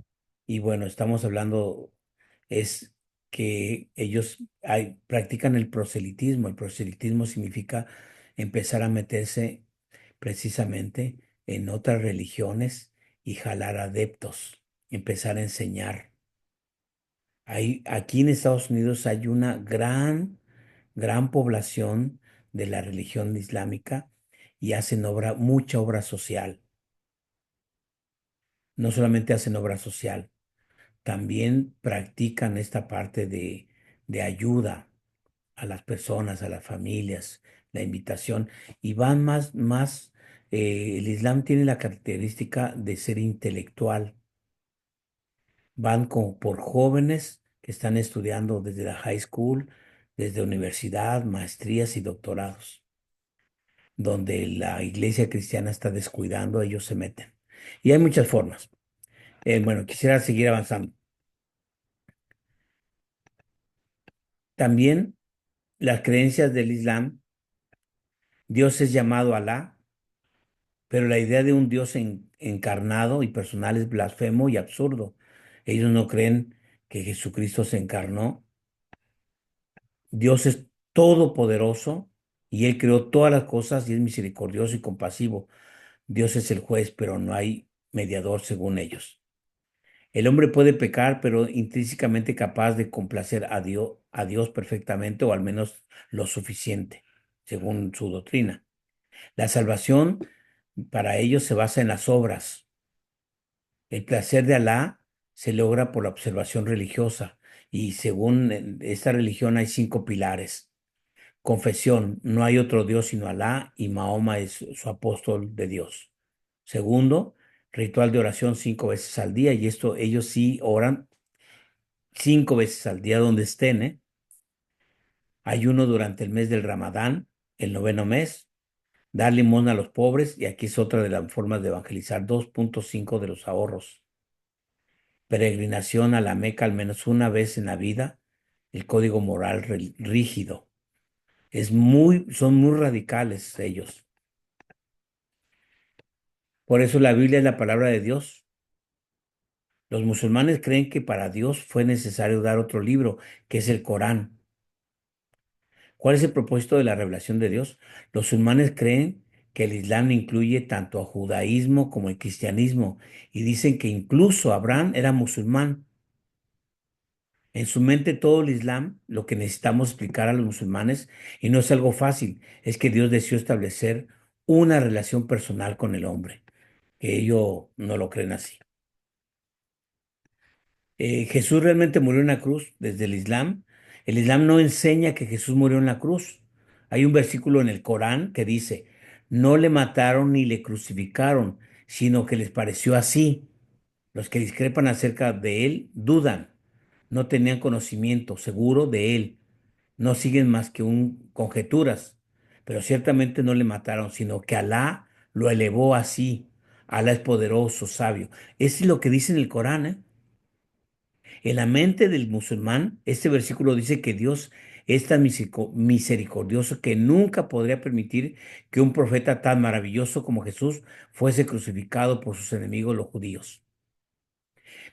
Y bueno, estamos hablando, es que ellos practican el proselitismo. El proselitismo significa empezar a meterse precisamente en otras religiones y jalar adeptos, empezar a enseñar. Aquí en Estados Unidos hay una gran población de la religión islámica y hacen mucha obra social. No solamente hacen obra social, también practican esta parte de ayuda a las personas, a las familias, la invitación, y van el Islam tiene la característica de ser intelectual. Van como por jóvenes que están estudiando desde la high school, desde universidad, maestrías y doctorados. Donde la iglesia cristiana está descuidando, ellos se meten. Y hay muchas formas. Bueno, quisiera seguir avanzando. También las creencias del Islam, Dios es llamado Alá, pero la idea de un Dios encarnado y personal es blasfemo y absurdo. Ellos no creen que Jesucristo se encarnó. Dios es todopoderoso y Él creó todas las cosas y es misericordioso y compasivo. Dios es el juez, pero no hay mediador según ellos. El hombre puede pecar, pero intrínsecamente capaz de complacer a Dios perfectamente o al menos lo suficiente, según su doctrina. La salvación para ellos se basa en las obras. El placer de Alá se logra por la observación religiosa y según esta religión hay 5 pilares. Confesión, no hay otro Dios sino Alá y Mahoma es su apóstol de Dios. Segundo, ritual de oración 5 veces al día y esto ellos sí oran 5 veces al día donde estén, ¿eh? Ayuno durante el mes del Ramadán, el noveno mes. Dar limón a los pobres, y aquí es otra de las formas de evangelizar, 2.5 de los ahorros. Peregrinación a la Meca al menos una vez en la vida, el código moral rígido. Son muy radicales ellos. Por eso la Biblia es la palabra de Dios. Los musulmanes creen que para Dios fue necesario dar otro libro, que es el Corán. ¿Cuál es el propósito de la revelación de Dios? Los musulmanes creen que el Islam incluye tanto a judaísmo como el cristianismo y dicen que incluso Abraham era musulmán. En su mente todo el Islam, lo que necesitamos explicar a los musulmanes, y no es algo fácil, es que Dios deseó establecer una relación personal con el hombre, que ellos no lo creen así. Jesús realmente murió en la cruz desde el Islam. El Islam no enseña que Jesús murió en la cruz. Hay un versículo en el Corán que dice, no le mataron ni le crucificaron, sino que les pareció así. Los que discrepan acerca de él dudan, no tenían conocimiento seguro de él, no siguen más que conjeturas, pero ciertamente no le mataron, sino que Alá lo elevó así. Alá es poderoso, sabio. Es lo que dice en el Corán, ¿eh? En la mente del musulmán, este versículo dice que Dios es tan misericordioso que nunca podría permitir que un profeta tan maravilloso como Jesús fuese crucificado por sus enemigos los judíos.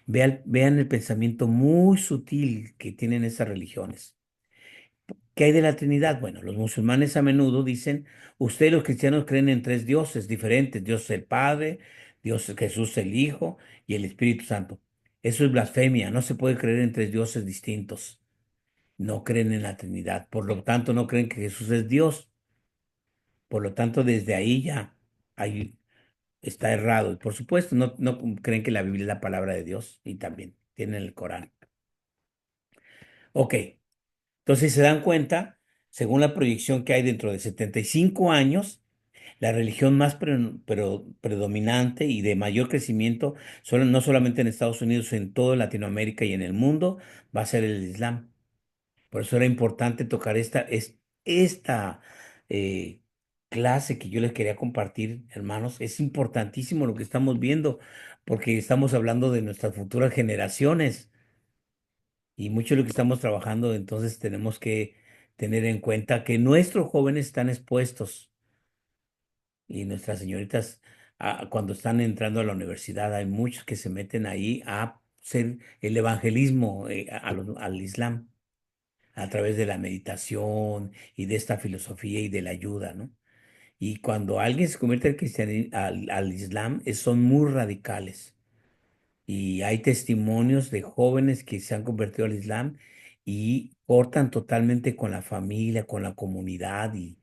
Vean el pensamiento muy sutil que tienen esas religiones. ¿Qué hay de la Trinidad? Bueno, los musulmanes a menudo dicen, ustedes los cristianos creen en 3 dioses diferentes, Dios el Padre, Dios Jesús el Hijo y el Espíritu Santo. Eso es blasfemia, no se puede creer en 3 dioses distintos. No creen en la Trinidad, por lo tanto no creen que Jesús es Dios. Por lo tanto, desde ahí ya ahí está errado. Y por supuesto, no creen que la Biblia es la palabra de Dios y también tienen el Corán. Ok, entonces si se dan cuenta, según la proyección que hay dentro de 75 años, la religión más predominante y de mayor crecimiento, no solamente en Estados Unidos, en toda Latinoamérica y en el mundo, va a ser el Islam. Por eso era importante tocar esta eh, clase que yo les quería compartir, hermanos. Es importantísimo lo que estamos viendo, porque estamos hablando de nuestras futuras generaciones y mucho de lo que estamos trabajando, entonces tenemos que tener en cuenta que nuestros jóvenes están expuestos y nuestras señoritas, cuando están entrando a la universidad, hay muchos que se meten ahí a hacer el evangelismo al Islam a través de la meditación y de esta filosofía y de la ayuda, ¿no? Y cuando alguien se convierte al Islam, son muy radicales. Y hay testimonios de jóvenes que se han convertido al Islam y cortan totalmente con la familia, con la comunidad y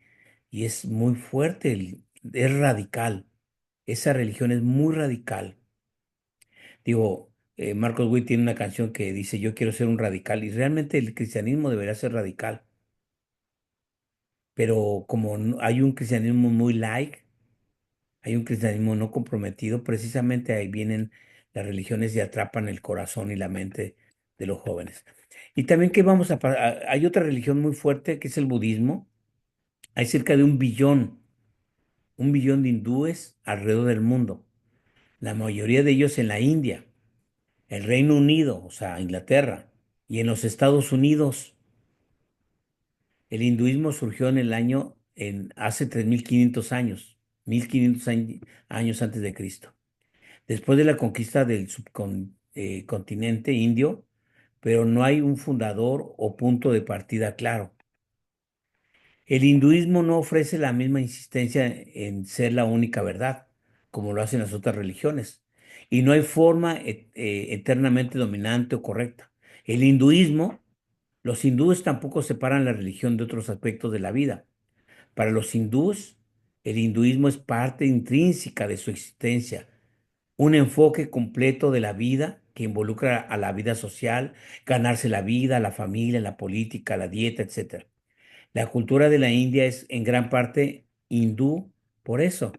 es muy fuerte, es radical. Esa religión es muy radical. Digo, Marcos Witt tiene una canción que dice, yo quiero ser un radical y realmente el cristianismo debería ser radical, pero como hay un cristianismo muy light, hay un cristianismo no comprometido, precisamente ahí vienen las religiones y atrapan el corazón y la mente de los jóvenes. Y también que hay otra religión muy fuerte que es el budismo. Hay cerca de 1 billón de hindúes alrededor del mundo. La mayoría de ellos en la India, el Reino Unido, o sea, Inglaterra, y en los Estados Unidos. El hinduismo surgió en el año, hace 3.500 años, 1.500 años antes de Cristo, después de la conquista del subcontinente indio, pero no hay un fundador o punto de partida claro. El hinduismo no ofrece la misma insistencia en ser la única verdad, como lo hacen las otras religiones, y no hay forma eternamente dominante o correcta. El hinduismo, los hindúes tampoco separan la religión de otros aspectos de la vida. Para los hindúes, el hinduismo es parte intrínseca de su existencia, un enfoque completo de la vida que involucra a la vida social, ganarse la vida, la familia, la política, la dieta, etcétera. La cultura de la India es en gran parte hindú, por eso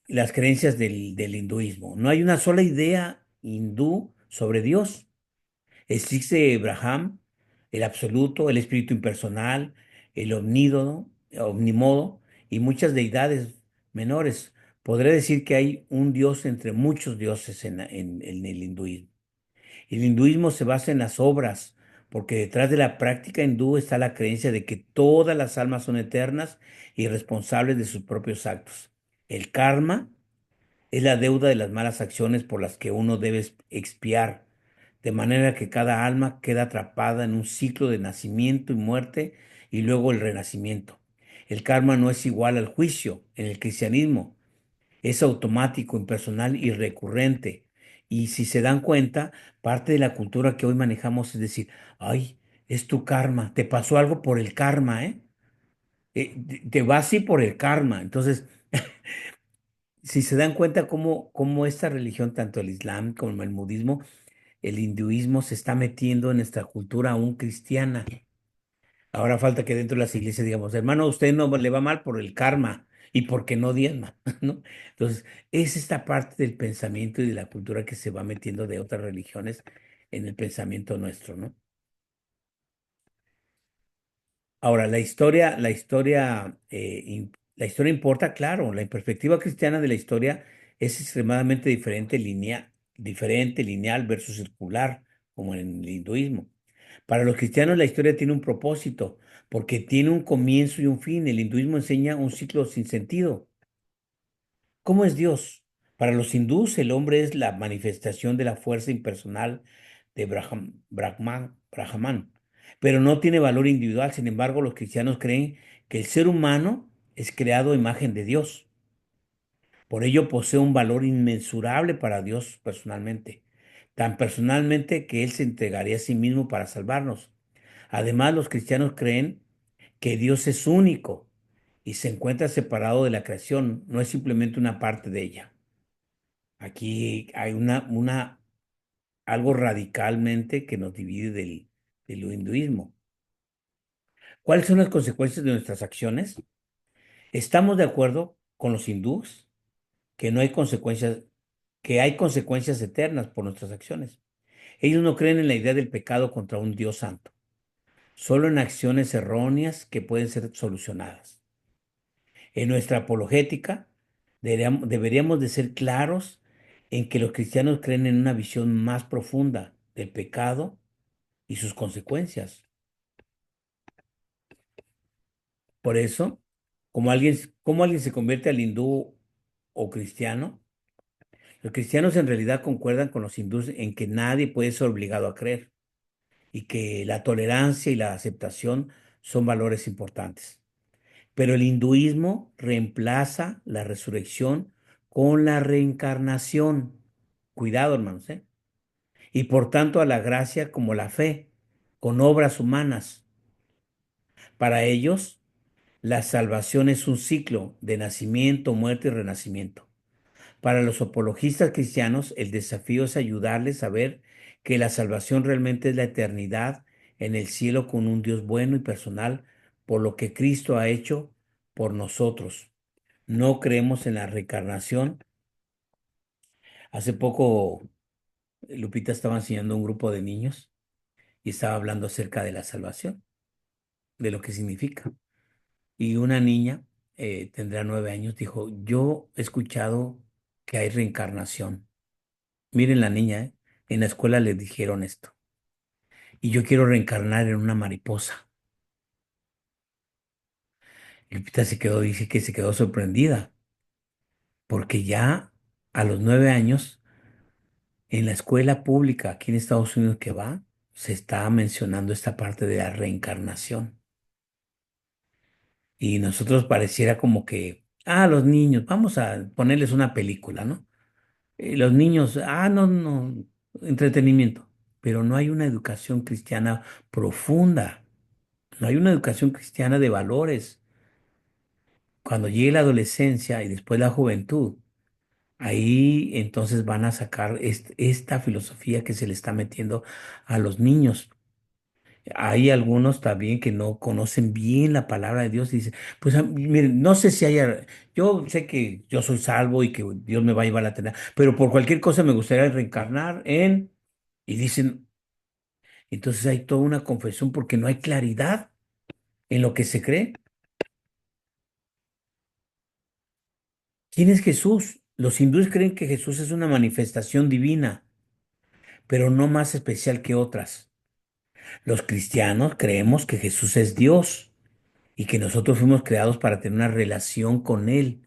las creencias del hinduismo. No hay una sola idea hindú sobre Dios. Existe Brahman, el absoluto, el espíritu impersonal, el omnímodo y muchas deidades menores. Podré decir que hay un Dios entre muchos dioses en el hinduismo. El hinduismo se basa en las obras, porque detrás de la práctica hindú está la creencia de que todas las almas son eternas y responsables de sus propios actos. El karma es la deuda de las malas acciones por las que uno debe expiar, de manera que cada alma queda atrapada en un ciclo de nacimiento y muerte y luego el renacimiento. El karma no es igual al juicio en el cristianismo, es automático, impersonal y recurrente. Y si se dan cuenta, parte de la cultura que hoy manejamos es decir, ay, es tu karma, te pasó algo por el karma, ¿eh? Te va así por el karma. Entonces, si se dan cuenta cómo esta religión, tanto el Islam como el budismo, el hinduismo se está metiendo en nuestra cultura aún cristiana. Ahora falta que dentro de las iglesias digamos, hermano, a usted no le va mal por el karma y porque no diezma, ¿no? Entonces, es esta parte del pensamiento y de la cultura que se va metiendo de otras religiones en el pensamiento nuestro, ¿no? Ahora, la historia importa, claro, la perspectiva cristiana de la historia es extremadamente diferente, lineal versus circular, como en el hinduismo. Para los cristianos la historia tiene un propósito, porque tiene un comienzo y un fin. El hinduismo enseña un ciclo sin sentido. ¿Cómo es Dios? Para los hindús el hombre es la manifestación de la fuerza impersonal de Brahman, pero no tiene valor individual. Sin embargo, los cristianos creen que el ser humano es creado a imagen de Dios. Por ello posee un valor inmensurable para Dios personalmente, tan personalmente que Él se entregaría a sí mismo para salvarnos. Además, los cristianos creen que Dios es único y se encuentra separado de la creación, no es simplemente una parte de ella. Aquí hay algo radicalmente que nos divide del hinduismo. ¿Cuáles son las consecuencias de nuestras acciones? ¿Estamos de acuerdo con los hindúes que no hay consecuencias, que hay consecuencias eternas por nuestras acciones? Ellos no creen en la idea del pecado contra un Dios santo, solo en acciones erróneas que pueden ser solucionadas. En nuestra apologética deberíamos de ser claros en que los cristianos creen en una visión más profunda del pecado y sus consecuencias. Por eso, como alguien se convierte al hindú o cristiano, los cristianos en realidad concuerdan con los hindúes en que nadie puede ser obligado a creer y que la tolerancia y la aceptación son valores importantes. Pero el hinduismo reemplaza la resurrección con la reencarnación. Cuidado, hermanos, ¿eh? Y por tanto a la gracia como la fe, con obras humanas. Para ellos, la salvación es un ciclo de nacimiento, muerte y renacimiento. Para los apologistas cristianos, el desafío es ayudarles a ver que la salvación realmente es la eternidad en el cielo con un Dios bueno y personal por lo que Cristo ha hecho por nosotros. No creemos en la reencarnación. Hace poco Lupita estaba enseñando a un grupo de niños y estaba hablando acerca de la salvación, de lo que significa. Y una niña, tendrá 9 años, dijo, yo he escuchado que hay reencarnación. Miren la niña, ¿eh? En la escuela le dijeron esto. Y yo quiero reencarnar en una mariposa. Y Lupita se quedó, dice que se quedó sorprendida, porque ya a los 9 años, en la escuela pública aquí en Estados Unidos que va, se está mencionando esta parte de la reencarnación. Y nosotros pareciera como que, los niños, vamos a ponerles una película, ¿no? Los niños, no, no, entretenimiento. Pero no hay una educación cristiana profunda, no hay una educación cristiana de valores. Cuando llegue la adolescencia y después la juventud, ahí entonces van a sacar esta filosofía que se le está metiendo a los niños. Hay algunos también que no conocen bien la palabra de Dios y dicen, pues miren, no sé si haya, yo sé que yo soy salvo y que Dios me va a llevar a la eternidad, pero por cualquier cosa me gustaría reencarnar y dicen, entonces hay toda una confesión porque no hay claridad en lo que se cree. ¿Quién es Jesús? Los hindúes creen que Jesús es una manifestación divina, pero no más especial que otras. Los cristianos creemos que Jesús es Dios y que nosotros fuimos creados para tener una relación con Él.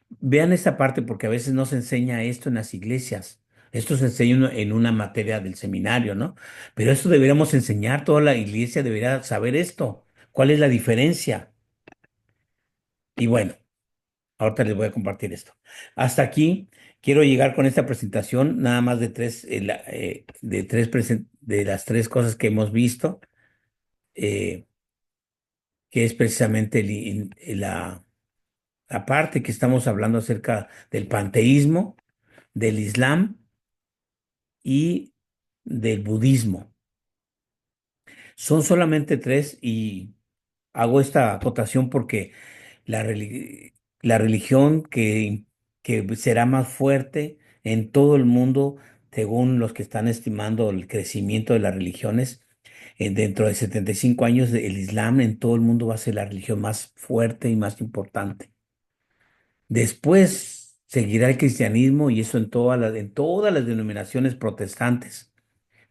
Vean esta parte porque a veces no se enseña esto en las iglesias. Esto se enseña en una materia del seminario, ¿no? Pero esto deberíamos enseñar, toda la iglesia debería saber esto. ¿Cuál es la diferencia? Y bueno, ahorita les voy a compartir esto. Hasta aquí quiero llegar con esta presentación, nada más de de las tres cosas que hemos visto, eh, que es precisamente la parte que estamos hablando acerca del panteísmo, del Islam y del budismo. Son solamente tres y hago esta acotación porque la religión que será más fuerte en todo el mundo, según los que están estimando el crecimiento de las religiones, dentro de 75 años, el Islam en todo el mundo va a ser la religión más fuerte y más importante. Después seguirá el cristianismo y eso en todas las denominaciones protestantes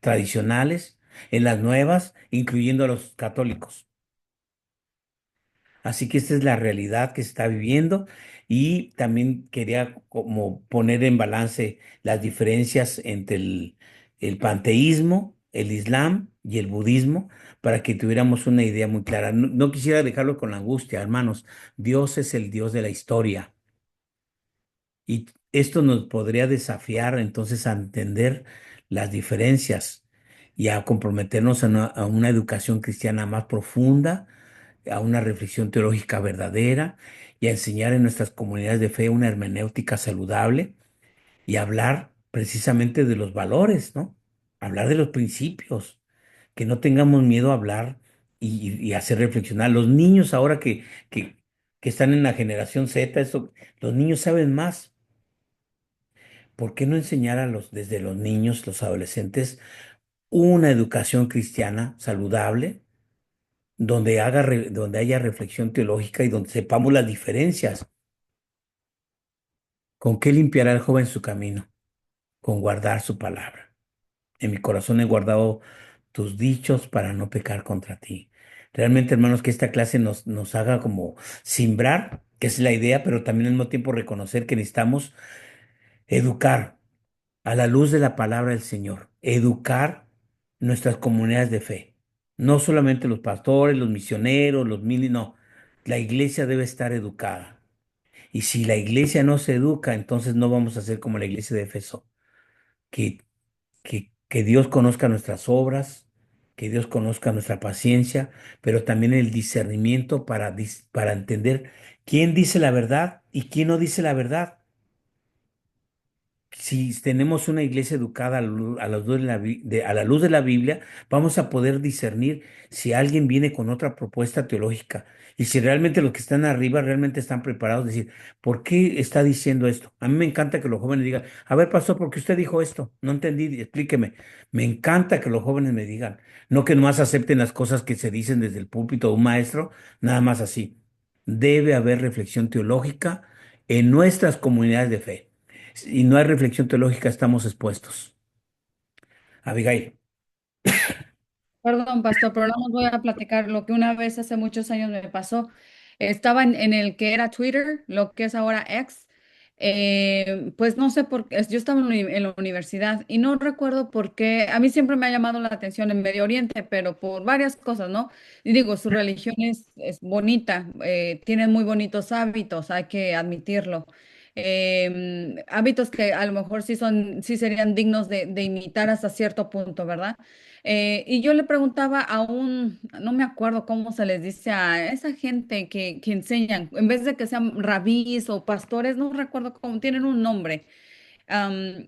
tradicionales, en las nuevas, incluyendo a los católicos. Así que esta es la realidad que se está viviendo y también quería como poner en balance las diferencias entre el panteísmo, el islam y el budismo para que tuviéramos una idea muy clara. No, no quisiera dejarlo con la angustia, hermanos. Dios es el Dios de la historia y esto nos podría desafiar entonces a entender las diferencias y a comprometernos a una educación cristiana más profunda, a una reflexión teológica verdadera y a enseñar en nuestras comunidades de fe una hermenéutica saludable y hablar precisamente de los valores, ¿no? Hablar de los principios, que no tengamos miedo a hablar y hacer reflexionar. Los niños ahora que están en la generación Z, los niños saben más. ¿Por qué no enseñar desde los niños, los adolescentes, una educación cristiana saludable, donde haya reflexión teológica y donde sepamos las diferencias? ¿Con qué limpiará el joven su camino? Con guardar su palabra. En mi corazón he guardado tus dichos para no pecar contra ti. Realmente, hermanos, que esta clase nos haga como simbrar, que es la idea, pero también al mismo tiempo reconocer que necesitamos educar a la luz de la palabra del Señor, educar nuestras comunidades de fe. No solamente los pastores, los misioneros, los mili, no. La iglesia debe estar educada. Y si la iglesia no se educa, entonces no vamos a ser como la iglesia de Éfeso, que que Dios conozca nuestras obras, que Dios conozca nuestra paciencia, pero también el discernimiento para entender quién dice la verdad y quién no dice la verdad. Si tenemos una iglesia educada a la luz de a la luz de la Biblia, vamos a poder discernir si alguien viene con otra propuesta teológica y si realmente los que están arriba realmente están preparados, decir, ¿por qué está diciendo esto? A mí me encanta que los jóvenes digan, a ver, pastor, ¿por qué usted dijo esto? No entendí, explíqueme. Me encanta que los jóvenes me digan, no que nomás acepten las cosas que se dicen desde el púlpito de un maestro, nada más así. Debe haber reflexión teológica en nuestras comunidades de fe. Si no hay reflexión teológica, estamos expuestos. Abigail, Perdón, pastor, pero no os voy a platicar lo que una vez hace muchos años me pasó. Estaba en el que era Twitter, lo que es ahora X. Pues no sé por qué, yo estaba en la universidad y no recuerdo por qué. A mí siempre me ha llamado la atención en Medio Oriente, pero por varias cosas, ¿no? Y digo, su religión es bonita, tienen muy bonitos hábitos, hay que admitirlo. Hábitos que a lo mejor sí serían dignos de imitar hasta cierto punto, ¿verdad? Y yo le preguntaba no me acuerdo cómo se les dice a esa gente que enseñan, en vez de que sean rabís o pastores, no recuerdo cómo, tienen un nombre.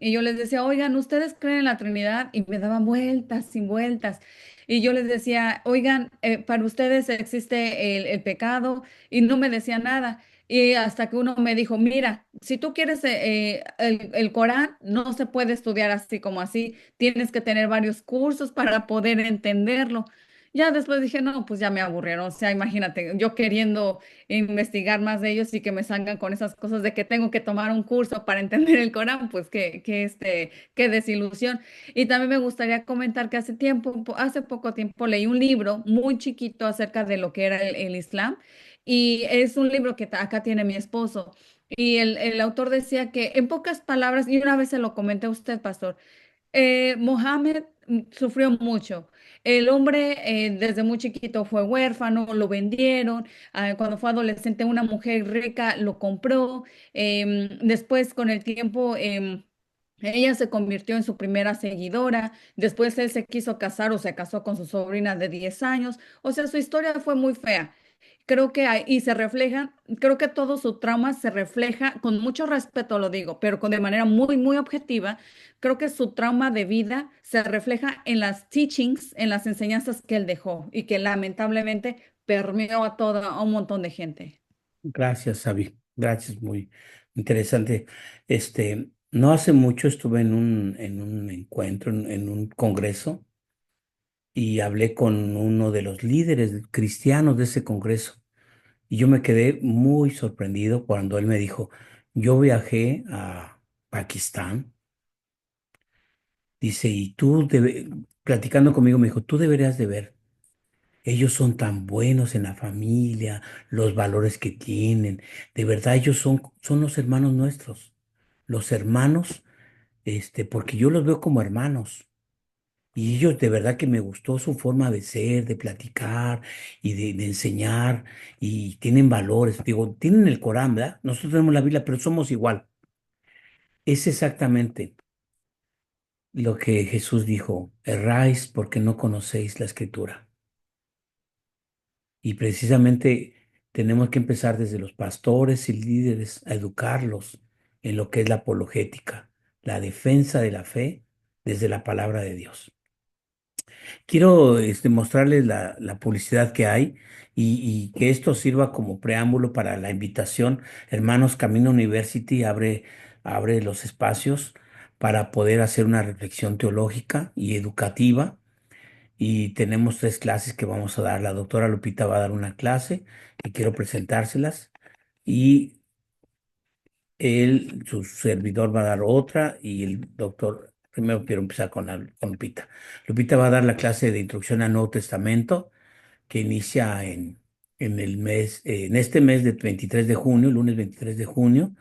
Y yo les decía, oigan, ¿ustedes creen en la Trinidad? Y me daban vueltas y vueltas. Y yo les decía, oigan, para ustedes existe el pecado y no me decía nada. Y hasta que uno me dijo, mira, si tú quieres el Corán, no se puede estudiar así como así, tienes que tener varios cursos para poder entenderlo. Ya después dije, no, pues ya me aburrieron. O sea, imagínate, yo queriendo investigar más de ellos y que me salgan con esas cosas de que tengo que tomar un curso para entender el Corán, pues qué desilusión. Y también me gustaría comentar que hace poco tiempo leí un libro muy chiquito acerca de lo que era el Islam y es un libro que acá tiene mi esposo. Y el autor decía que en pocas palabras, y una vez se lo comenté a usted, pastor, Mohammed sufrió mucho. El hombre desde muy chiquito fue huérfano, lo vendieron. Cuando fue adolescente, una mujer rica lo compró. Después, con el tiempo, ella se convirtió en su primera seguidora. Después él se quiso casar o se casó con su sobrina de 10 años. O sea, su historia fue muy fea. Creo que y se refleja, creo que todo su trauma se refleja, con mucho respeto lo digo, pero de manera muy, muy objetiva. Creo que su trauma de vida se refleja en las teachings, en las enseñanzas que él dejó y que lamentablemente permeó a un montón de gente. gracias, Abby. Gracias, muy interesante. No hace mucho estuve en un encuentro, en un congreso, y hablé con uno de los líderes cristianos de ese congreso. Y yo me quedé muy sorprendido cuando él me dijo, yo viajé a Pakistán. Dice, platicando conmigo, me dijo, tú deberías de ver, ellos son tan buenos en la familia, los valores que tienen, de verdad ellos son los hermanos nuestros, los hermanos, porque yo los veo como hermanos. Y ellos de verdad que me gustó su forma de ser, de platicar y de enseñar, y tienen valores. Digo, tienen el Corán, ¿verdad? Nosotros tenemos la Biblia, pero somos igual. Es exactamente lo que Jesús dijo, erráis porque no conocéis la escritura. Y precisamente tenemos que empezar desde los pastores y líderes a educarlos en lo que es la apologética, la defensa de la fe desde la palabra de Dios. Quiero mostrarles la publicidad que hay y que esto sirva como preámbulo para la invitación. Hermanos, Camino University abre los espacios para poder hacer una reflexión teológica y educativa. Y tenemos 3 clases que vamos a dar. La doctora Lupita va a dar una clase y quiero presentárselas. Y su servidor va a dar otra y el doctor, primero quiero empezar con Lupita. Lupita va a dar la clase de introducción al Nuevo Testamento que inicia en este mes de 23 de junio, lunes 23 de junio.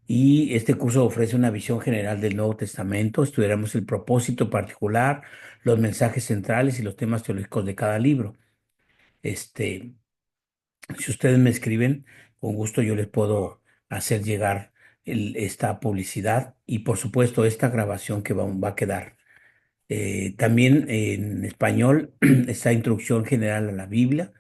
Y este curso ofrece una visión general del Nuevo Testamento. Estudiaremos el propósito particular, los mensajes centrales y los temas teológicos de cada libro. Este, si ustedes me escriben, con gusto yo les puedo hacer llegar esta publicidad y por supuesto esta grabación que va a quedar. También en español, esta introducción general a la Biblia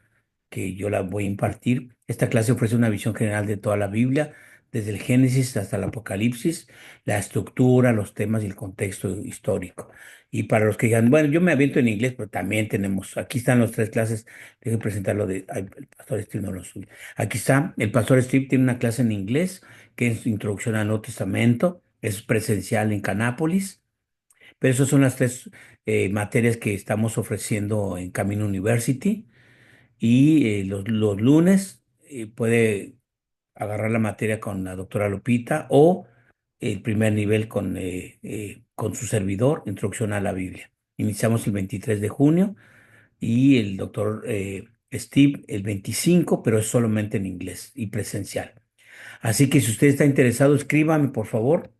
que yo la voy a impartir. Esta clase ofrece una visión general de toda la Biblia, desde el Génesis hasta el Apocalipsis, la estructura, los temas y el contexto histórico. Y para los que digan, bueno, yo me aviento en inglés, pero también tenemos, aquí están las tres clases, dejen presentar lo de, ay, el pastor Steve no lo sube. Aquí está, el pastor Steve tiene una clase en inglés, que es Introducción al Nuevo Testamento, es presencial en Canápolis, pero esas son las tres materias que estamos ofreciendo en Camino University. Y los lunes puede agarrar la materia con la doctora Lupita o el primer nivel con su servidor, Introducción a la Biblia. Iniciamos el 23 de junio y el doctor Steve el 25, pero es solamente en inglés y presencial. Así que si usted está interesado, escríbame por favor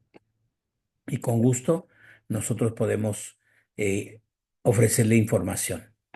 y con gusto nosotros podemos eh, ofrecerle información.